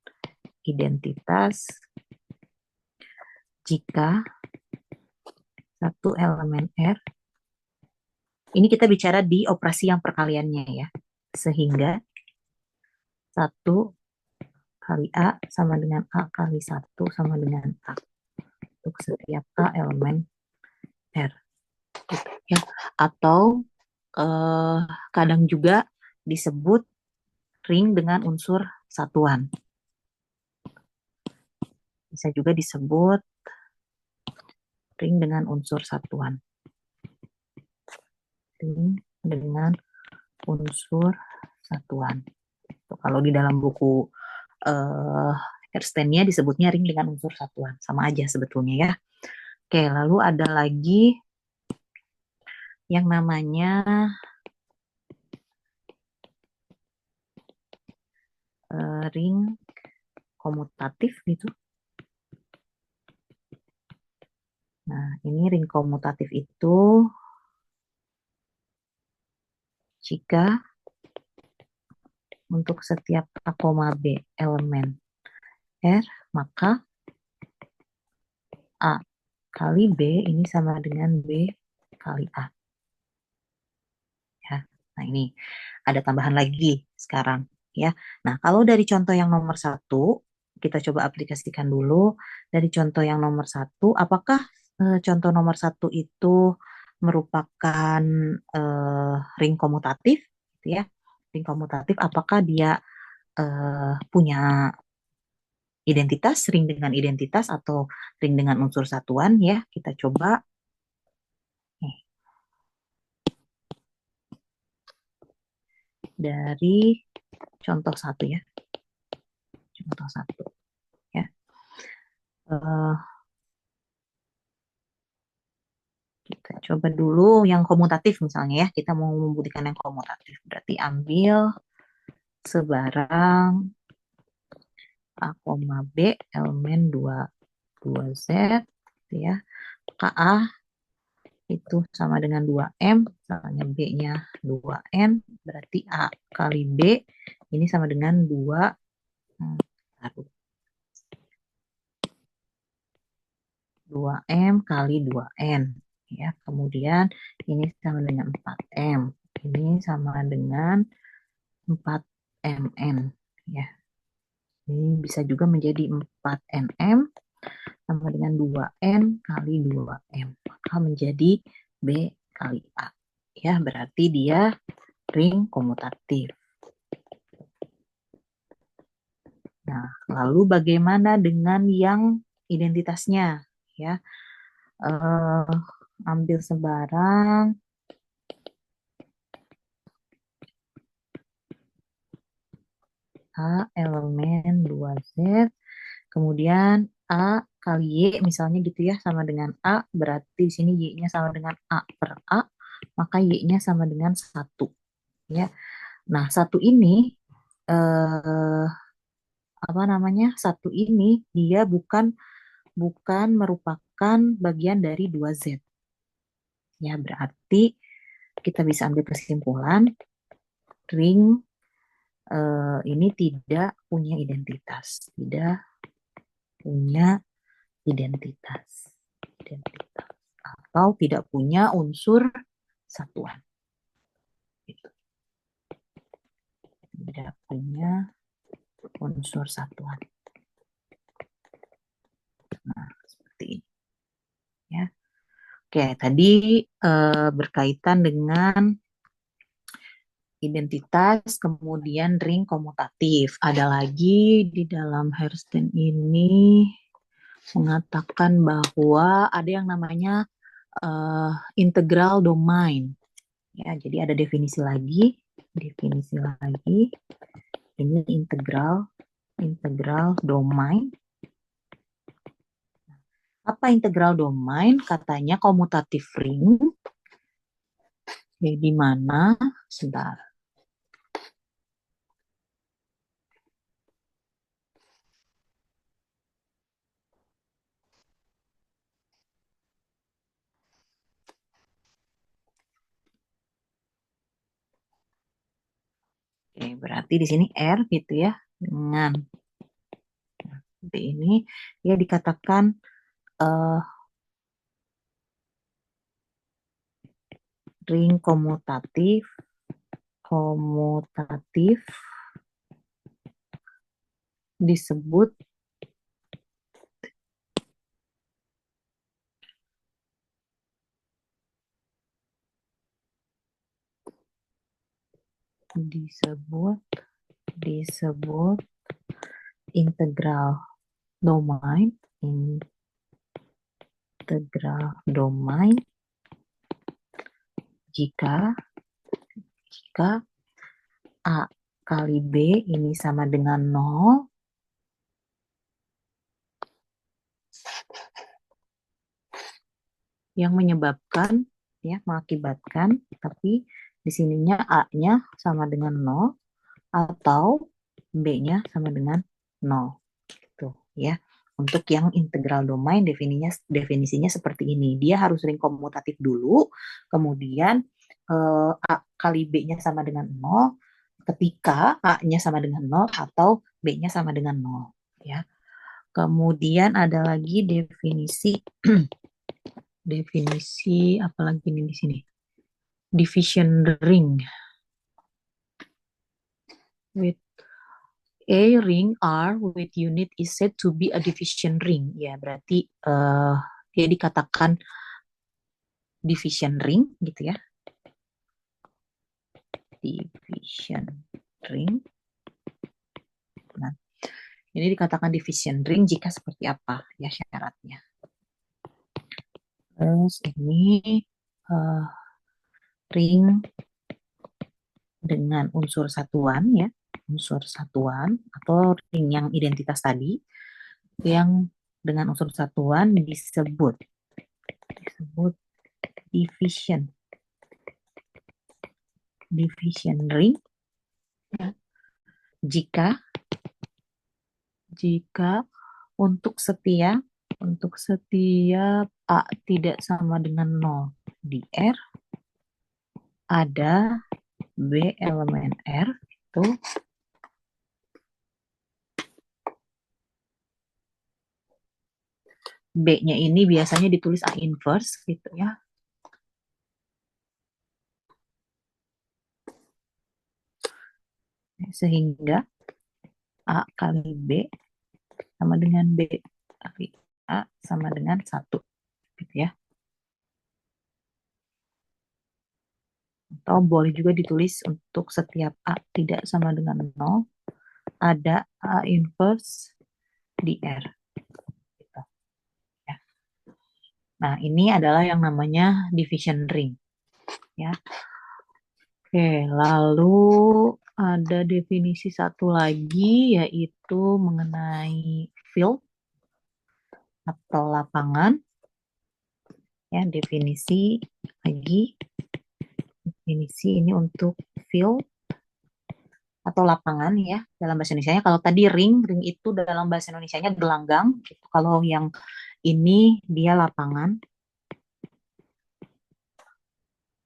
Speaker 2: identitas jika satu elemen R, ini kita bicara di operasi yang perkaliannya ya, sehingga 1 kali A sama dengan A kali 1 sama dengan A untuk setiap A elemen R. Ya. Atau kadang juga disebut ring dengan unsur satuan. Bisa juga disebut ring dengan unsur satuan. Ring dengan unsur satuan. Kalau di dalam buku Erstennya disebutnya ring dengan unsur satuan. Sama aja sebetulnya ya. Oke, lalu ada lagi yang namanya ring komutatif gitu. Nah, ini ring komutatif itu jika untuk setiap A, B elemen R, maka A kali B ini sama dengan B kali A. Ya, nah ini ada tambahan lagi sekarang ya. Nah, kalau dari contoh yang nomor 1, kita coba aplikasikan dulu. Dari contoh yang nomor 1, apakah contoh nomor 1 itu merupakan ring komutatif? gitu ya. Ring komutatif apakah dia punya identitas, ring dengan identitas atau ring dengan unsur satuan ya. Kita coba. Nih, dari contoh satu ya. Contoh satu ya. Eh, kita coba dulu yang komutatif misalnya ya. Kita mau membuktikan yang komutatif. Berarti ambil sebarang A, B elemen 2Z gitu ya. KA itu sama dengan 2M, misalnya B-nya 2N, berarti A kali B ini sama dengan 2M kali 2N. Ya, kemudian ini sama dengan 4M. Ini sama dengan 4MN. Ya, ini bisa juga menjadi 4NM sama dengan 2N kali 2M. Maka menjadi B kali A. Ya, berarti dia ring komutatif. Nah, lalu bagaimana dengan yang identitasnya? Ya, ambil sebarang A elemen 2Z, kemudian A kali Y misalnya gitu ya, sama dengan A, berarti di sini Y-nya sama dengan A per A, maka Y-nya sama dengan 1. Ya. Nah, satu ini eh, apa namanya? Satu ini dia bukan merupakan bagian dari 2Z. Ya, berarti kita bisa ambil kesimpulan ring ini tidak punya identitas, tidak punya identitas, atau tidak punya unsur satuan. Gitu. Tidak punya unsur satuan. Nah, seperti ini. Ya. Oke, tadi berkaitan dengan identitas, kemudian ring komutatif. Ada lagi di dalam Hairston ini mengatakan bahwa ada yang namanya integral domain. Ya, jadi ada definisi lagi. Ini integral domain. Apa integral domain? Katanya komutatif ring. Di mana? Sebentar. Oke, berarti di sini R gitu ya, dengan B ini ya dikatakan ring komutatif disebut integral domain jika A kali B ini sama dengan 0, yang mengakibatkan, tapi di sininya A-nya sama dengan 0 atau B-nya sama dengan 0. Gitu ya. Untuk yang integral domain definisinya seperti ini. Dia harus ring komutatif dulu, kemudian A kali B-nya sama dengan 0 ketika A-nya sama dengan 0 atau B-nya sama dengan 0 ya. Kemudian ada lagi definisi apalagi ini di sini. Division ring. With a ring R with unit is said to be a division ring. Ya, berarti dia dikatakan division ring gitu ya. division ring. Nah, ini dikatakan division ring jika seperti apa ya syaratnya. Terus ini ring dengan unsur satuan ya, unsur satuan atau ring yang identitas tadi yang dengan unsur satuan disebut division ring ya. Jika untuk setiap A tidak sama dengan 0 di R, ada B elemen R itu B-nya ini biasanya ditulis A inverse gitu ya. Sehingga A kali B sama dengan B kali A sama dengan 1 gitu ya. Atau boleh juga ditulis untuk setiap A tidak sama dengan 0 ada A inverse di R. Gitu, ya. Nah, ini adalah yang namanya division ring. Ya. Oke, lalu ada definisi satu lagi yaitu mengenai field atau lapangan. Ya, definisi ini untuk field atau lapangan ya dalam bahasa Indonesia. Kalau tadi ring itu dalam bahasa Indonesianya gelanggang. Gitu. Kalau yang ini dia lapangan.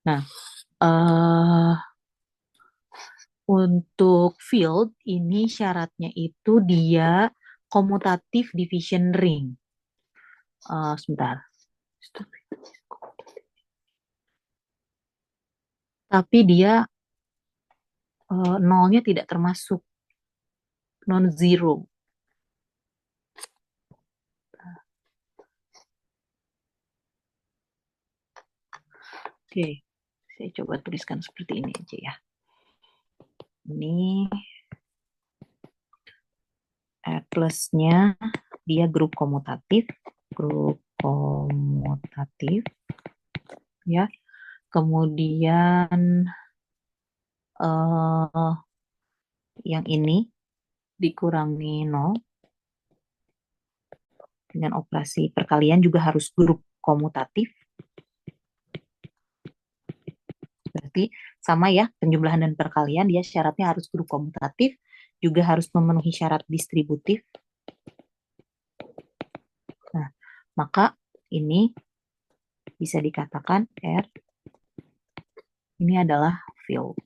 Speaker 2: Nah, untuk field ini syaratnya itu dia komutatif division ring. Sebentar. Tapi dia nolnya tidak termasuk non-zero. Oke, saya coba tuliskan seperti ini aja ya. Ini plusnya dia grup komutatif ya. Kemudian yang ini dikurangi 0 dengan operasi perkalian juga harus grup komutatif. Berarti sama ya, penjumlahan dan perkalian dia syaratnya harus grup komutatif, juga harus memenuhi syarat distributif. Nah, maka ini bisa dikatakan R ini adalah field.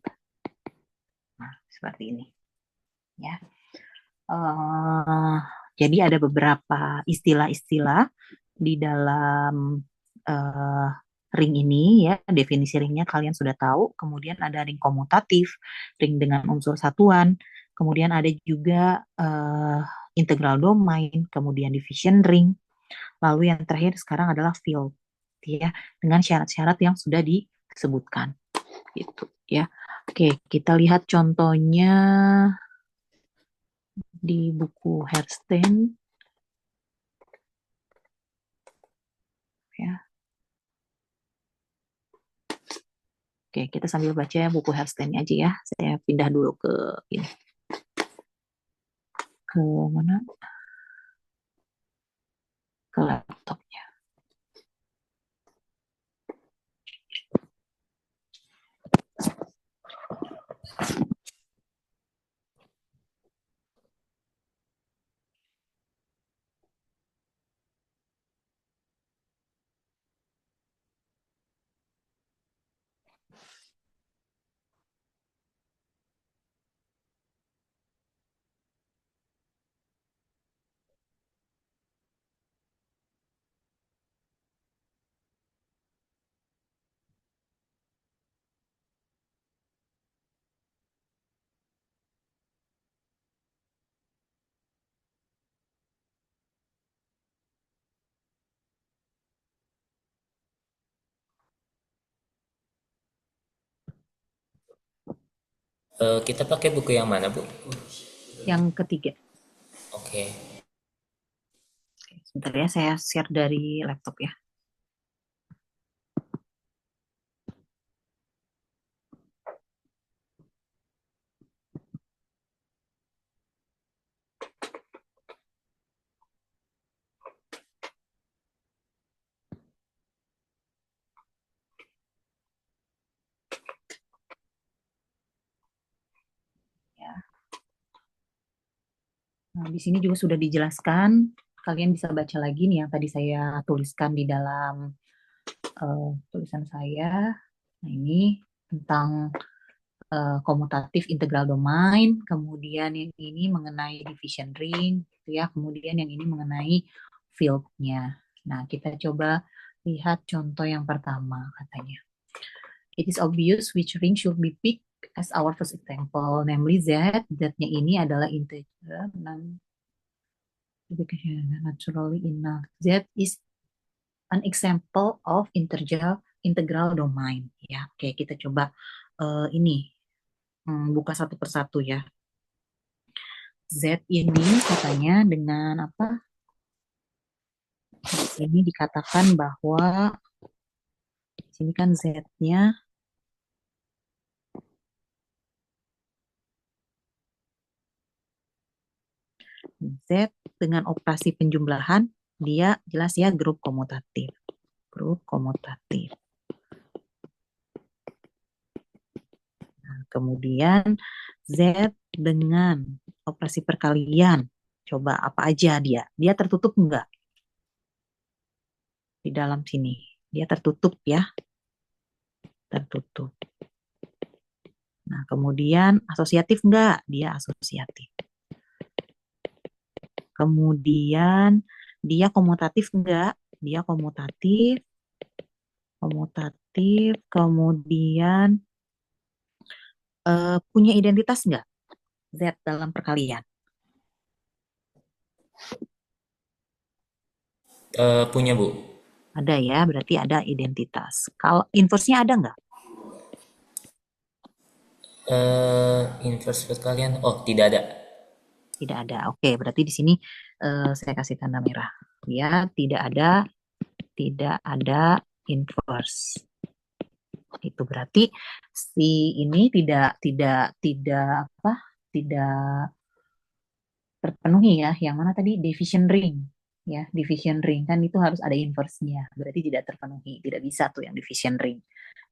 Speaker 2: Nah, seperti ini. Ya. Jadi ada beberapa istilah-istilah di dalam ring ini ya, definisi ringnya kalian sudah tahu. Kemudian ada ring komutatif, ring dengan unsur satuan. Kemudian ada juga integral domain, kemudian division ring. Lalu yang terakhir sekarang adalah field, ya, dengan syarat-syarat yang sudah disebutkan, gitu ya. Oke, kita lihat contohnya di buku Herstein, ya. Oke, kita sambil baca buku Herstein aja ya. Saya pindah dulu ke ini. Ke mana? Ke laptopnya.
Speaker 1: Kita pakai buku yang mana, Bu?
Speaker 2: Yang ketiga.
Speaker 1: Oke.
Speaker 2: Oke, sebentar ya, saya share dari laptop ya. Ya. Nah, di sini juga sudah dijelaskan. Kalian bisa baca lagi nih yang tadi saya tuliskan di dalam tulisan saya. Nah, ini tentang komutatif integral domain, kemudian yang ini mengenai division ring, gitu ya. Kemudian yang ini mengenai field-nya. Nah, kita coba lihat contoh yang pertama katanya. It is obvious which ring should be picked as our first example, namely Z. Z-nya ini adalah integer naturally enough. Z is an example of integral domain. Ya, oke, kita coba ini buka satu persatu ya. Z ini katanya dengan apa? Di sini dikatakan bahwa di sini kan Z-nya Z dengan operasi penjumlahan dia jelas ya grup komutatif. Grup komutatif. Nah, kemudian Z dengan operasi perkalian. Coba apa aja dia? Dia tertutup enggak? Di dalam sini. Dia tertutup ya. Tertutup. Nah, kemudian asosiatif enggak? Dia asosiatif. Kemudian dia komutatif enggak? Dia komutatif. Komutatif. Kemudian punya identitas enggak? Z dalam perkalian.
Speaker 1: Punya, Bu.
Speaker 2: Ada ya, berarti ada identitas. Kalau inverse-nya ada nggak?
Speaker 1: Inverse perkalian. Oh, tidak ada.
Speaker 2: Tidak ada. Oke, berarti di sini saya kasih tanda merah. Ya, tidak ada inverse. Itu berarti si ini tidak apa? Tidak terpenuhi ya. Yang mana tadi division ring. Ya, division ring kan itu harus ada inverse-nya. Berarti tidak terpenuhi. Tidak bisa tuh yang division ring.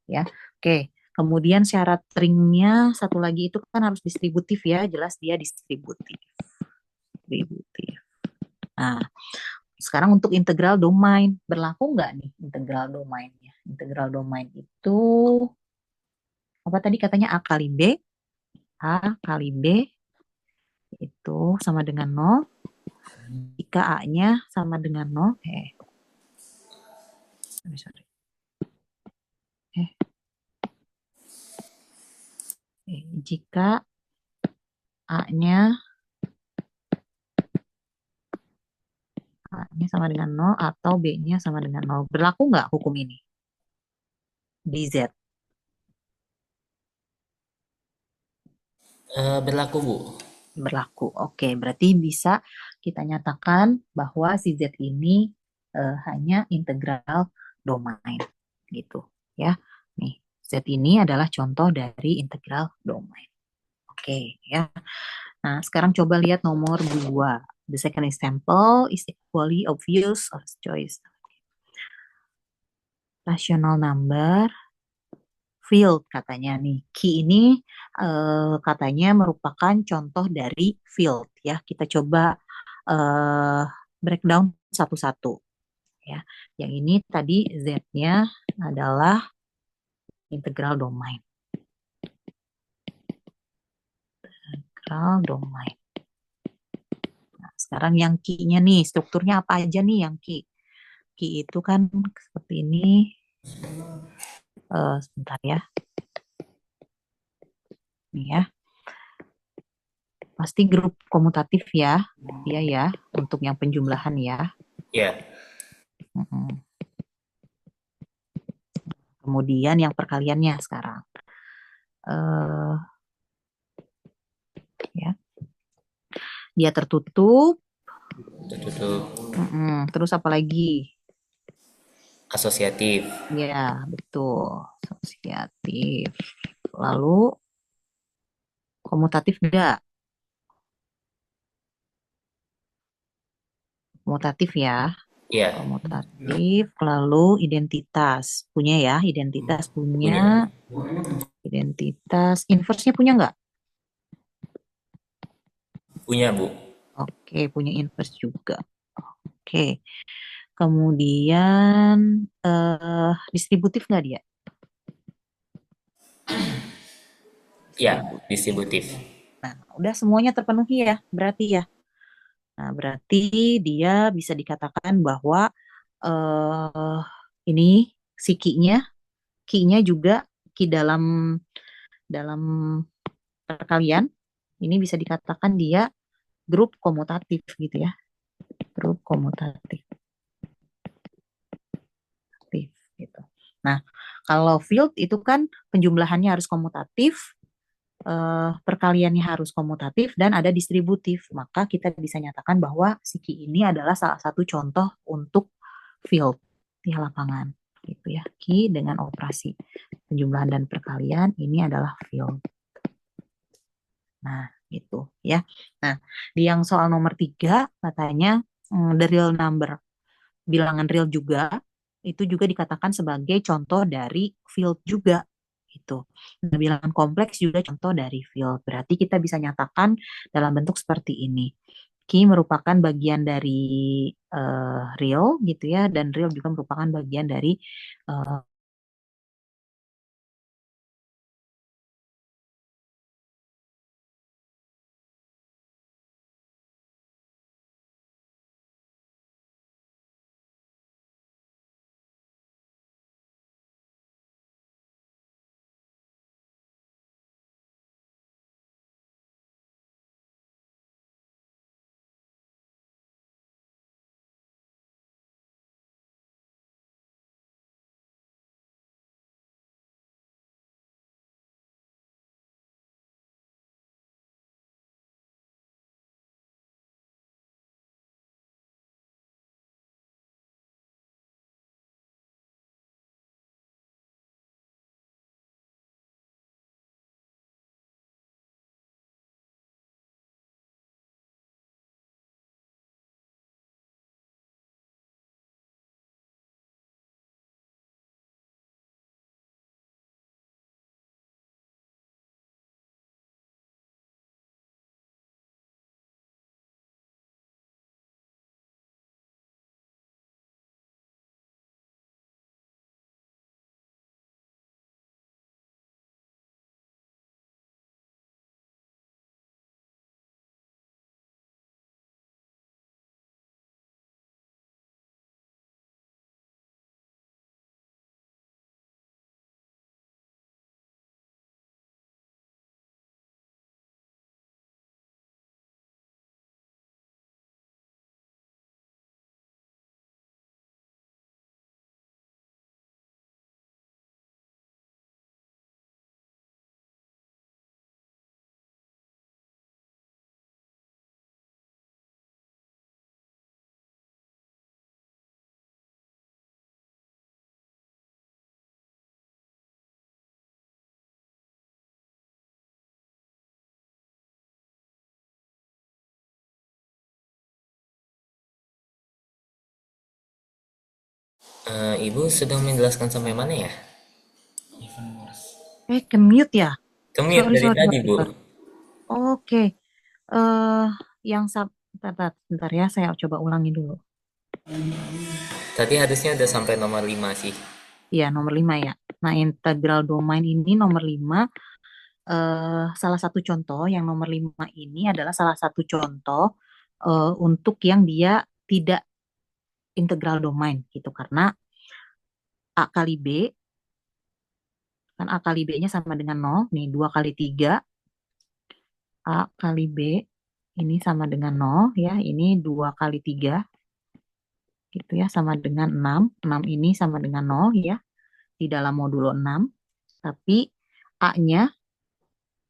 Speaker 2: Ya, oke. Kemudian syarat ringnya satu lagi itu kan harus distributif ya, jelas dia distributif. Distributif. Nah, sekarang untuk integral domain berlaku nggak nih integral domainnya? Integral domain itu apa tadi katanya A kali B itu sama dengan 0. Jika A-nya sama dengan 0, sorry. Jika A-nya A-nya sama dengan 0 atau B-nya sama dengan 0. Berlaku nggak hukum ini di Z?
Speaker 1: Berlaku, Bu.
Speaker 2: Berlaku. Oke, berarti bisa kita nyatakan bahwa si Z ini hanya integral domain gitu ya. Nih, Z ini adalah contoh dari integral domain. Oke, ya. Nah, sekarang coba lihat nomor 2. The second example is equally obvious of choice. Rational number field katanya nih. Key ini katanya merupakan contoh dari field ya. Kita coba breakdown satu-satu ya. Yang ini tadi Z-nya adalah integral domain. Integral domain. Nah, sekarang yang key-nya nih, strukturnya apa aja nih yang key? Key itu kan seperti ini. Sebentar ya. Nih ya. Pasti grup komutatif ya. Iya ya, untuk yang penjumlahan ya.
Speaker 1: Ya.
Speaker 2: Kemudian yang perkaliannya sekarang. Dia tertutup.
Speaker 1: Tertutup.
Speaker 2: Terus apa lagi?
Speaker 1: Asosiatif.
Speaker 2: Ya, betul. Asosiatif. Lalu komutatif enggak? Komutatif ya.
Speaker 1: Iya,
Speaker 2: Komutatif. Lalu identitas. Punya ya, identitas punya.
Speaker 1: punya.
Speaker 2: Identitas. Inverse-nya punya nggak?
Speaker 1: Punya, Bu.
Speaker 2: Oke, punya inverse juga. Oke. Kemudian distributif nggak dia?
Speaker 1: Iya,
Speaker 2: Distributif.
Speaker 1: distributif.
Speaker 2: Nah, udah semuanya terpenuhi ya, berarti ya. Nah, berarti dia bisa dikatakan bahwa eh ini si key-nya juga key dalam perkalian ini bisa dikatakan dia grup komutatif gitu ya, grup komutatif gitu. Nah, kalau field itu kan penjumlahannya harus komutatif, perkaliannya harus komutatif dan ada distributif. Maka kita bisa nyatakan bahwa si key ini adalah salah satu contoh untuk field di lapangan gitu ya. Key dengan operasi penjumlahan dan perkalian ini adalah field. Nah, gitu ya. Nah, di yang soal nomor 3 katanya the real number, bilangan real juga itu juga dikatakan sebagai contoh dari field juga gitu. Dan bilangan kompleks juga contoh dari field. Berarti kita bisa nyatakan dalam bentuk seperti ini. Key merupakan bagian dari real gitu ya, dan real juga merupakan bagian dari eh,
Speaker 1: Ibu sedang menjelaskan sampai mana ya?
Speaker 2: ke mute ya.
Speaker 1: Kemit
Speaker 2: Sorry,
Speaker 1: dari
Speaker 2: sorry,
Speaker 1: tadi,
Speaker 2: sorry,
Speaker 1: Bu.
Speaker 2: sorry. Oke. eh yang bentar ya, saya coba ulangi dulu.
Speaker 1: Tadi harusnya udah sampai nomor 5 sih.
Speaker 2: Iya, nomor 5 ya. Nah, integral domain ini nomor 5, salah satu contoh yang nomor 5 ini adalah salah satu contoh untuk yang dia tidak integral domain gitu. Karena A kali B, kan A kali B-nya sama dengan 0. Nih, 2 kali 3, A kali B ini sama dengan 0 ya. Ini 2 kali 3 gitu ya, sama dengan 6. 6 ini sama dengan 0 ya, di dalam modulo 6. Tapi A-nya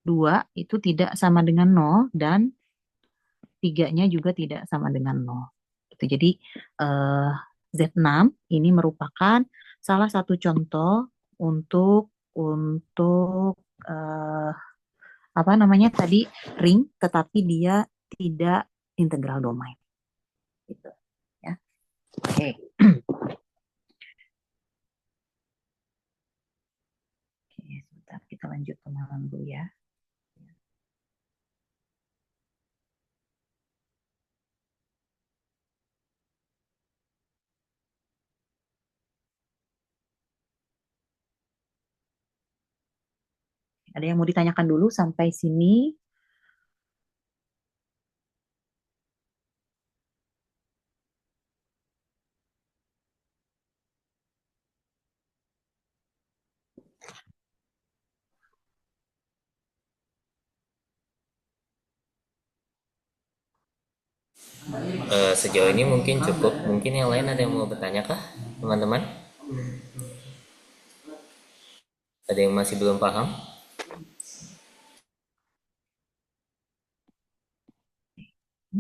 Speaker 2: 2 itu tidak sama dengan 0 dan 3-nya juga tidak sama dengan 0. Gitu. Jadi eh, Z6 ini merupakan salah satu contoh untuk eh, apa namanya tadi ring, tetapi dia tidak integral domain. Gitu, ya. Oke. Oke, sebentar kita lanjut ke malam dulu ya. Ada yang mau ditanyakan dulu sampai sini?
Speaker 1: Sejauh ini mungkin cukup. Mungkin yang lain ada yang mau bertanya kah, teman-teman? Ada yang masih belum paham?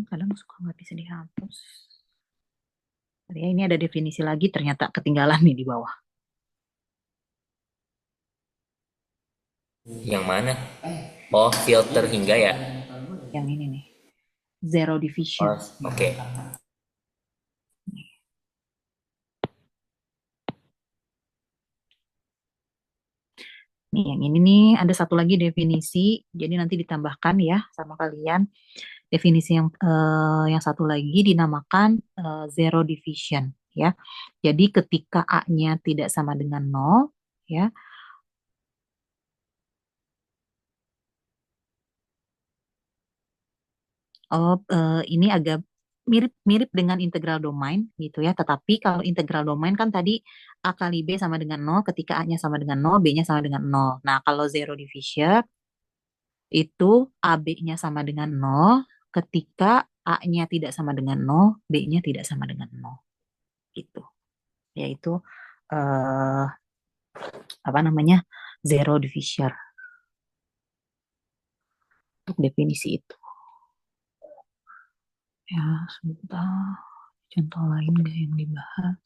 Speaker 2: Kadang suka nggak bisa dihapus. Ya, ini ada definisi lagi, ternyata ketinggalan nih di bawah.
Speaker 1: Yang mana? Oh, filter hingga ya?
Speaker 2: Yang ini nih, zero division.
Speaker 1: Oh, oke.
Speaker 2: Nih, yang ini nih ada satu lagi definisi, jadi nanti ditambahkan ya sama kalian. Definisi yang satu lagi dinamakan zero division ya. Jadi ketika A-nya tidak sama dengan 0 ya. Oh, ini agak mirip-mirip dengan integral domain gitu ya. Tetapi kalau integral domain kan tadi A kali B sama dengan 0, ketika A-nya sama dengan 0, B-nya sama dengan 0. Nah, kalau zero division itu AB-nya sama dengan 0, ketika A-nya tidak sama dengan 0, B-nya tidak sama dengan 0. Gitu. Yaitu eh, apa namanya? Zero divisor untuk definisi itu. Ya, sebentar. Contoh lain nggak yang dibahas?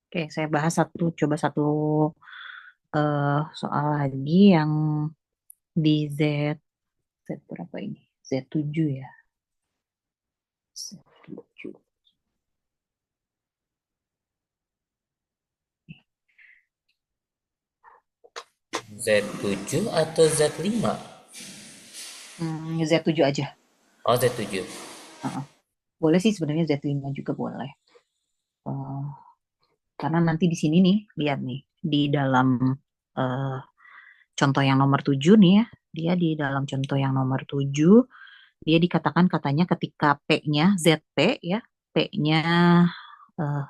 Speaker 2: Oke, saya bahas coba satu soal lagi yang di Z berapa ini? Z7 ya. Z7.
Speaker 1: Z7 atau Z5?
Speaker 2: Z7 aja.
Speaker 1: Oh, Z7.
Speaker 2: Boleh sih sebenarnya Z5 juga boleh. Eh, karena nanti di sini nih, lihat nih, di dalam eh, contoh yang nomor 7 nih ya, dia di dalam contoh yang nomor 7, dia dikatakan katanya ketika P-nya, ZP ya, P-nya eh,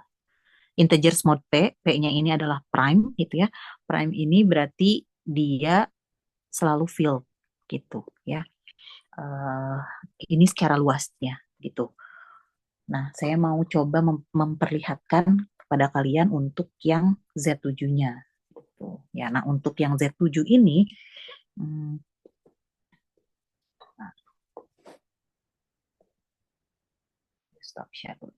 Speaker 2: integers mode P-nya ini adalah prime gitu ya. Prime ini berarti dia selalu filled gitu ya. Eh, ini secara luasnya gitu. Nah, saya mau coba memperlihatkan kepada kalian untuk yang Z7-nya. Gitu. Ya, nah untuk yang Z7 ini, hmm, nah, stop shadow.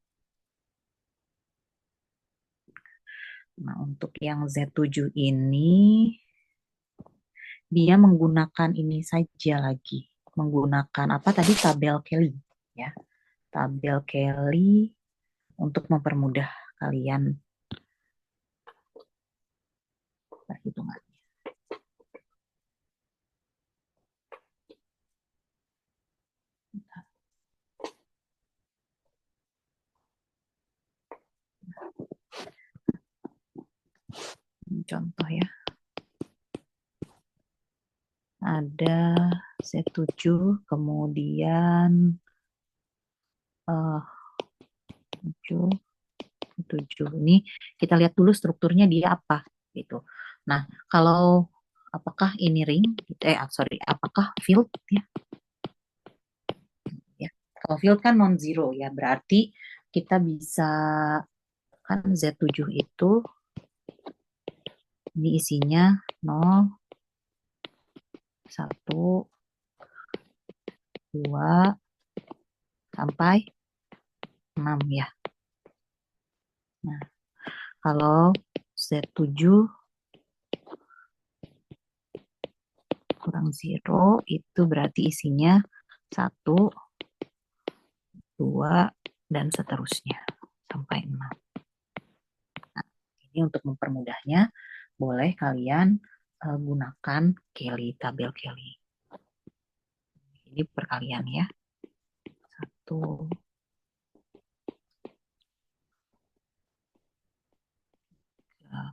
Speaker 2: Nah, untuk yang Z7 ini, dia menggunakan ini saja lagi. Menggunakan apa tadi? Tabel Kelly. Ya, tabel Kelly untuk mempermudah kalian perhitungan. Contoh ya. Ada Z7, kemudian 7, 7. Ini kita lihat dulu strukturnya dia apa gitu. Nah, kalau apakah ini ring, apakah field ya? Ya, kalau field kan non-zero ya, berarti kita bisa kan Z7 itu ini isinya 0, 1, 2, sampai 6 ya. Nah, kalau Z7 kurang 0 itu berarti isinya 1, 2, dan seterusnya sampai 6. Nah, ini untuk mempermudahnya boleh kalian gunakan tabel Kelly. Ini perkalian ya. 1, 3,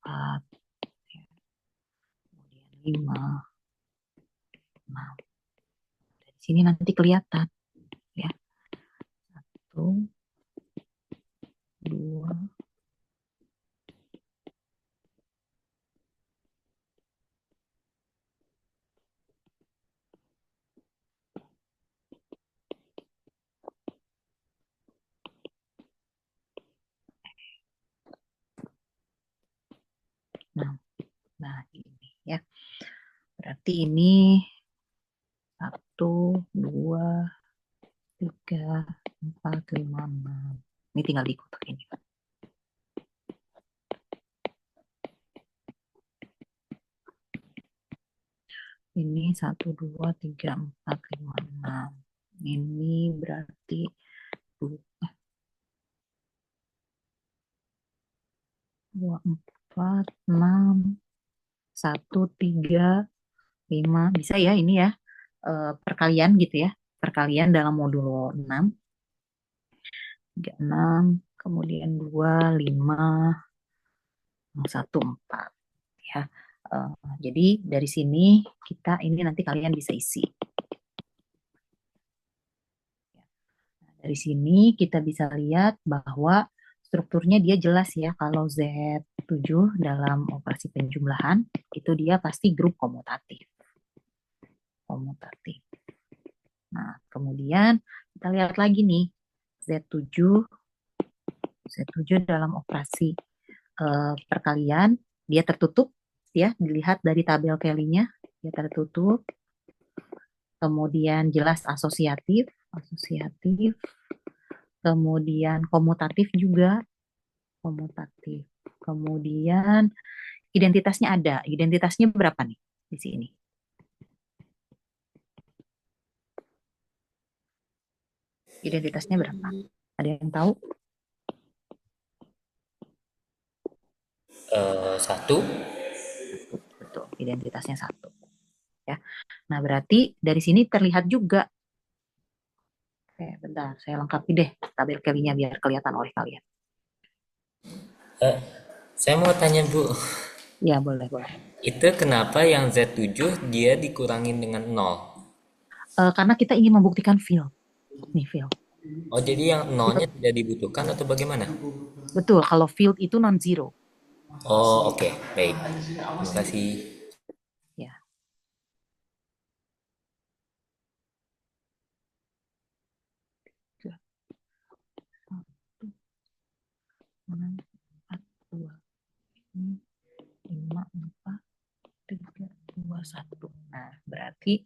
Speaker 2: 4, kemudian 5, 6. Dari sini nanti kelihatan ya. 1, 2, 6. Nah, ini ya. Berarti ini 1, 2, 3, 4, 5, 6. Ini tinggal diikuti ini. Ini 1, 2, 3, 4, 5, 6. Ini berarti 2, 4, 6, 1, 3, 5. Bisa ya ini ya. Perkalian gitu ya. Perkalian dalam modulo 6. 3, 6. Kemudian 2, 5, 1, 4. Ya. Jadi dari sini ini nanti kalian bisa isi. Dari sini kita bisa lihat bahwa strukturnya dia jelas ya. Kalau Z7 dalam operasi penjumlahan itu dia pasti grup komutatif. Nah, kemudian kita lihat lagi nih Z7 dalam operasi perkalian dia tertutup ya, dilihat dari tabel Kelly-nya dia tertutup. Kemudian jelas asosiatif, kemudian komutatif juga, kemudian identitasnya ada. Identitasnya berapa nih di sini? Identitasnya berapa? Ada yang tahu?
Speaker 1: 1.
Speaker 2: Betul, identitasnya 1. Ya. Nah, berarti dari sini terlihat juga. Oke, bentar, saya lengkapi deh tabel Kelly-nya biar kelihatan oleh kalian.
Speaker 1: Saya mau tanya Bu,
Speaker 2: Ya, boleh.
Speaker 1: itu kenapa yang Z7 dia dikurangin dengan 0?
Speaker 2: Karena kita ingin membuktikan field. Nih, field.
Speaker 1: Oh, jadi yang 0-nya tidak dibutuhkan atau bagaimana?
Speaker 2: Betul, kalau field itu non-zero.
Speaker 1: Oh, oke. Baik. Terima kasih.
Speaker 2: Ya. Enam, 4, 2, 5, 4, 3, 2, 1. Nah, berarti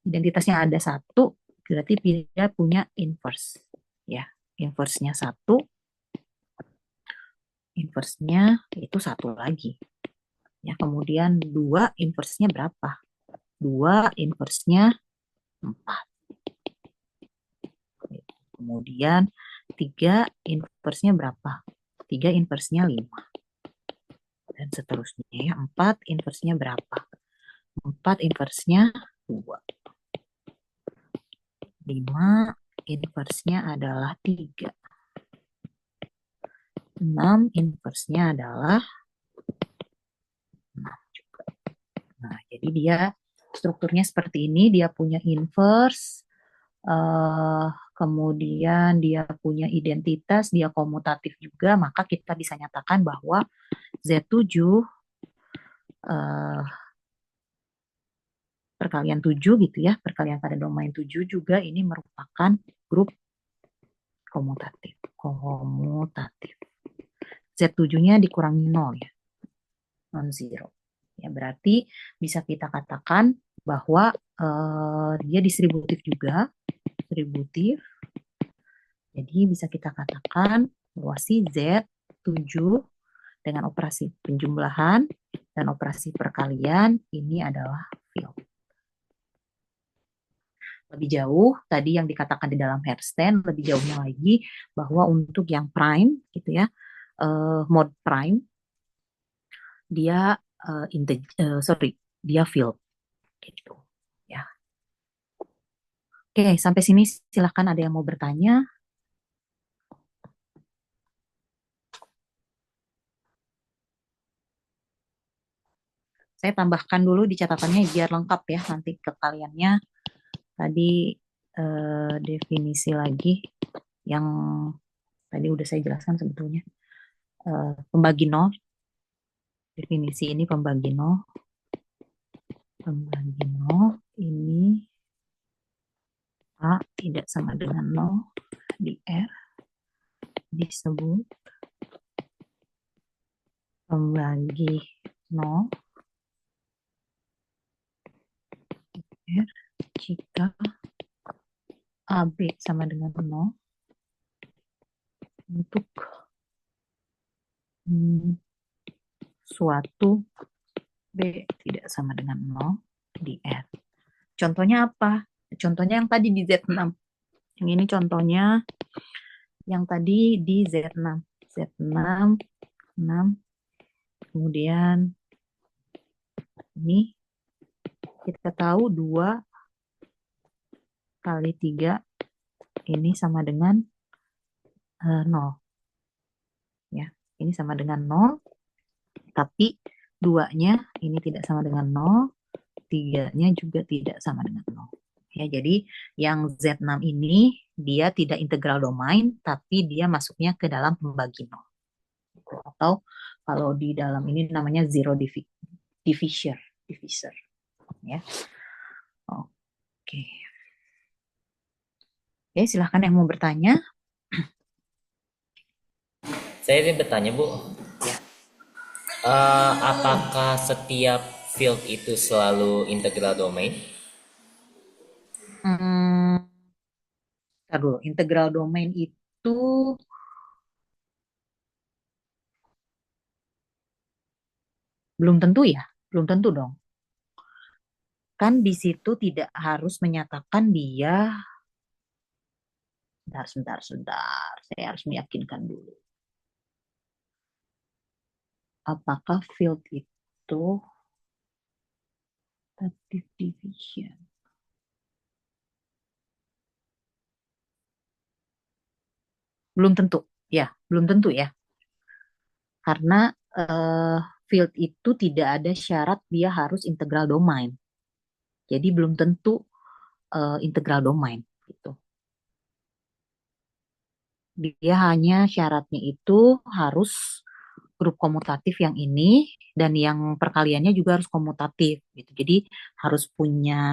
Speaker 2: identitasnya ada 1, berarti dia punya inverse. inverse-nya 1, inverse-nya itu 1 lagi. Ya, kemudian 2 inverse-nya berapa? 2 inverse-nya 4. Kemudian 3 inverse-nya berapa? 3 inverse-nya 5. Dan seterusnya ya. 4 inverse-nya berapa? 4 inverse-nya 2. 5 inverse-nya adalah 3. 6 inverse-nya adalah 6 juga. Nah, jadi dia strukturnya seperti ini, dia punya inverse, kemudian dia punya identitas, dia komutatif juga, maka kita bisa nyatakan bahwa Z7 perkalian 7 gitu ya, perkalian pada domain 7 juga ini merupakan grup komutatif. Z7-nya dikurangi 0 ya, non-zero. Ya, berarti bisa kita katakan bahwa dia distributif juga, distributif. Jadi bisa kita katakan bahwa si Z7 dengan operasi penjumlahan dan operasi perkalian ini adalah field. Lebih jauh, tadi yang dikatakan di dalam Hertzsprung, lebih jauhnya lagi bahwa untuk yang prime, gitu ya, mode prime, dia dia field, gitu. Ya. Oke, sampai sini silahkan ada yang mau bertanya. Saya tambahkan dulu di catatannya biar lengkap ya nanti ke kaliannya. Tadi definisi lagi yang tadi udah saya jelaskan sebetulnya. Pembagi nol. Definisi ini pembagi nol. Pembagi nol ini A tidak sama dengan 0 di R disebut pembagi 0 R jika AB sama dengan 0 untuk suatu B tidak sama dengan 0 di R. Contohnya apa? Contohnya yang tadi di Z6. Yang ini contohnya yang tadi di Z6. Z6, 6. Kemudian ini kita tahu 2 kali 3 ini sama dengan 0. Ya, ini sama dengan 0. Tapi 2-nya ini tidak sama dengan 0. 3-nya juga tidak sama dengan 0. Ya, jadi yang Z6 ini dia tidak integral domain, tapi dia masuknya ke dalam pembagi 0. Atau kalau di dalam ini namanya zero divisor. Ya. Oke. Oke, silahkan yang mau bertanya.
Speaker 1: Saya ingin bertanya, Bu.
Speaker 2: Ya.
Speaker 1: Apakah setiap field itu selalu integral domain?
Speaker 2: Ntar dulu, integral domain itu belum tentu ya, belum tentu dong. Kan di situ tidak harus menyatakan dia. Sebentar. Saya harus meyakinkan dulu. Apakah field itu additive division? Belum tentu, ya, belum tentu ya. Karena field itu tidak ada syarat dia harus integral domain. Jadi belum tentu integral domain gitu. Dia hanya syaratnya itu harus grup komutatif yang ini dan yang perkaliannya juga harus komutatif gitu. Jadi harus punya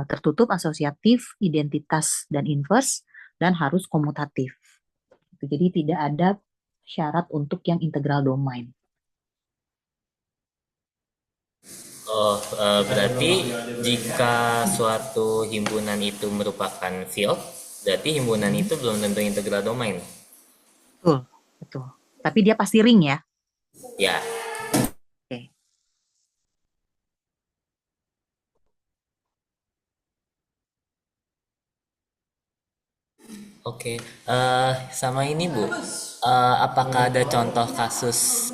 Speaker 2: tertutup, asosiatif, identitas dan inverse dan harus komutatif. Jadi tidak ada syarat untuk yang integral domain.
Speaker 1: Berarti jika suatu himpunan itu merupakan field, Berarti himpunan
Speaker 2: Hmm,
Speaker 1: itu belum tentu integral domain.
Speaker 2: betul, betul. Tapi dia pasti ring ya.
Speaker 1: Ya,
Speaker 2: Oke.
Speaker 1: oke. Sama ini Bu, apakah ada contoh kasus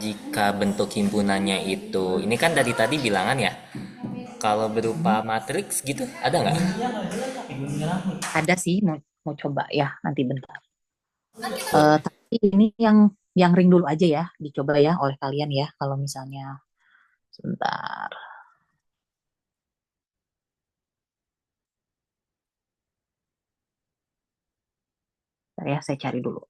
Speaker 1: jika bentuk himpunannya itu, ini kan dari tadi bilangan ya, kalau
Speaker 2: Hmm,
Speaker 1: berupa matriks gitu, ada nggak?
Speaker 2: ada sih mau coba ya nanti bentar. Tapi ini yang ring dulu aja ya, dicoba ya oleh kalian ya. Kalau misalnya sebentar, bentar ya saya cari dulu.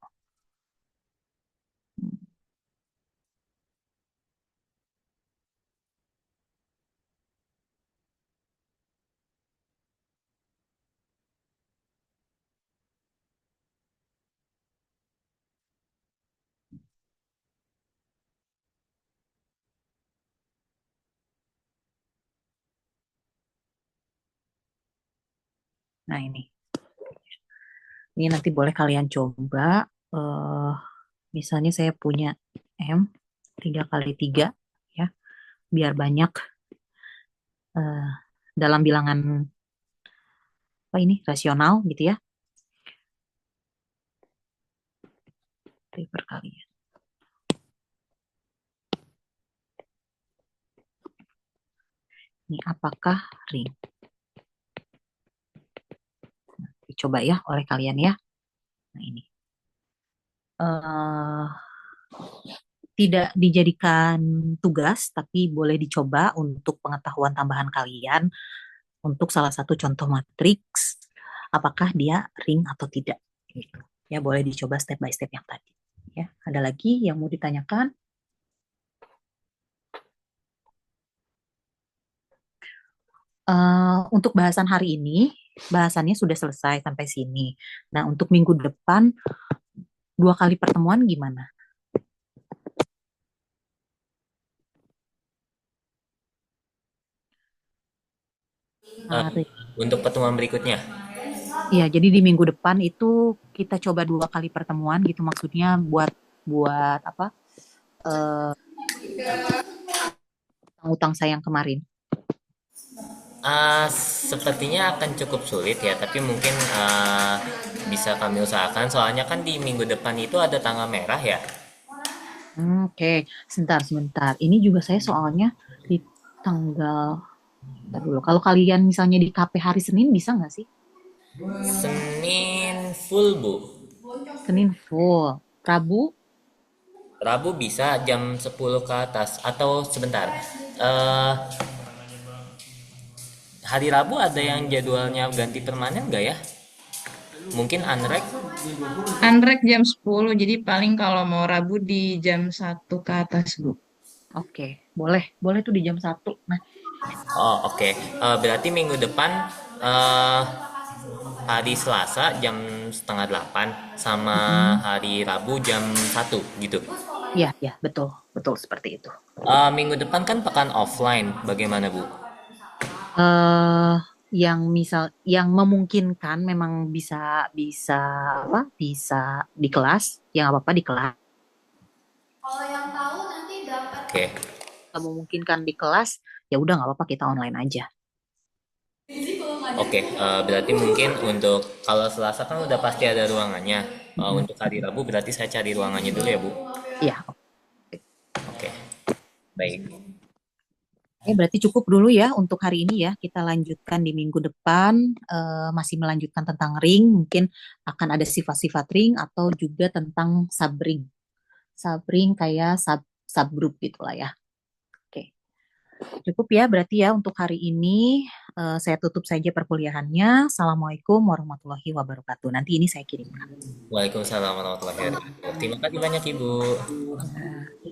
Speaker 2: Nah ini nanti boleh kalian coba. eh Misalnya saya punya M 3 kali 3 ya, biar banyak eh, dalam bilangan apa ini rasional gitu ya. Perkalian. Ini apakah ring? Dicoba ya oleh kalian ya. Nah ini. eh Tidak dijadikan tugas, tapi boleh dicoba untuk pengetahuan tambahan kalian untuk salah satu contoh matriks, apakah dia ring atau tidak. Gitu. Ya, boleh dicoba step by step yang tadi. Ya, ada lagi yang mau ditanyakan? Untuk bahasan hari ini, bahasannya sudah selesai sampai sini. Nah, untuk minggu depan, 2 kali pertemuan gimana?
Speaker 1: Eh,
Speaker 2: Hari.
Speaker 1: untuk pertemuan berikutnya.
Speaker 2: Ya, jadi di minggu depan itu kita coba 2 kali pertemuan gitu maksudnya buat buat apa? eh, Utang saya yang kemarin.
Speaker 1: Sepertinya akan cukup sulit ya, tapi mungkin bisa kami usahakan. Soalnya kan di minggu depan itu ada tanggal merah ya.
Speaker 2: Oke, sebentar, sebentar. Ini juga saya soalnya di tanggal, bentar dulu. Kalau kalian misalnya di KP hari Senin bisa nggak sih?
Speaker 1: Senin full Bu.
Speaker 2: Senin full. Rabu,
Speaker 1: Rabu bisa jam 10 ke atas atau sebentar. Eh Hari Rabu ada yang jadwalnya ganti permanen nggak ya? Mungkin unrek.
Speaker 4: Anrek jam 10, jadi paling kalau mau Rabu di jam 1 ke atas, Bu.
Speaker 2: oke. Boleh, boleh tuh di jam 1. Nah,
Speaker 1: Oh, oke. Berarti minggu depan eh hari Selasa jam setengah 8 sama
Speaker 2: mm-mm.
Speaker 1: hari Rabu jam 1 gitu.
Speaker 2: Ya, ya, betul, betul seperti itu.
Speaker 1: Minggu depan kan pekan offline, bagaimana Bu?
Speaker 2: eh yang yang memungkinkan memang bisa bisa apa? Bisa di kelas, yang nggak apa-apa di kelas.
Speaker 1: Oke,
Speaker 2: Nggak memungkinkan di kelas, ya udah nggak apa-apa kita online aja.
Speaker 1: oke. Berarti mungkin untuk kalau Selasa kan udah pasti ada ruangannya.
Speaker 2: Mm-mm.
Speaker 1: Untuk hari Rabu berarti saya cari ruangannya dulu ya Bu.
Speaker 2: Iya,
Speaker 1: Oke, baik.
Speaker 2: berarti cukup dulu ya untuk hari ini ya. Kita lanjutkan di minggu depan, masih melanjutkan tentang ring. Mungkin akan ada sifat-sifat ring atau juga tentang subring. Subring kayak subgroup gitu lah ya. Oke, cukup ya berarti ya untuk hari ini. Saya tutup saja perkuliahannya. Assalamualaikum warahmatullahi wabarakatuh. Nanti ini saya kirimkan.
Speaker 1: Waalaikumsalam warahmatullahi wabarakatuh. Terima kasih banyak Ibu.
Speaker 2: Ya.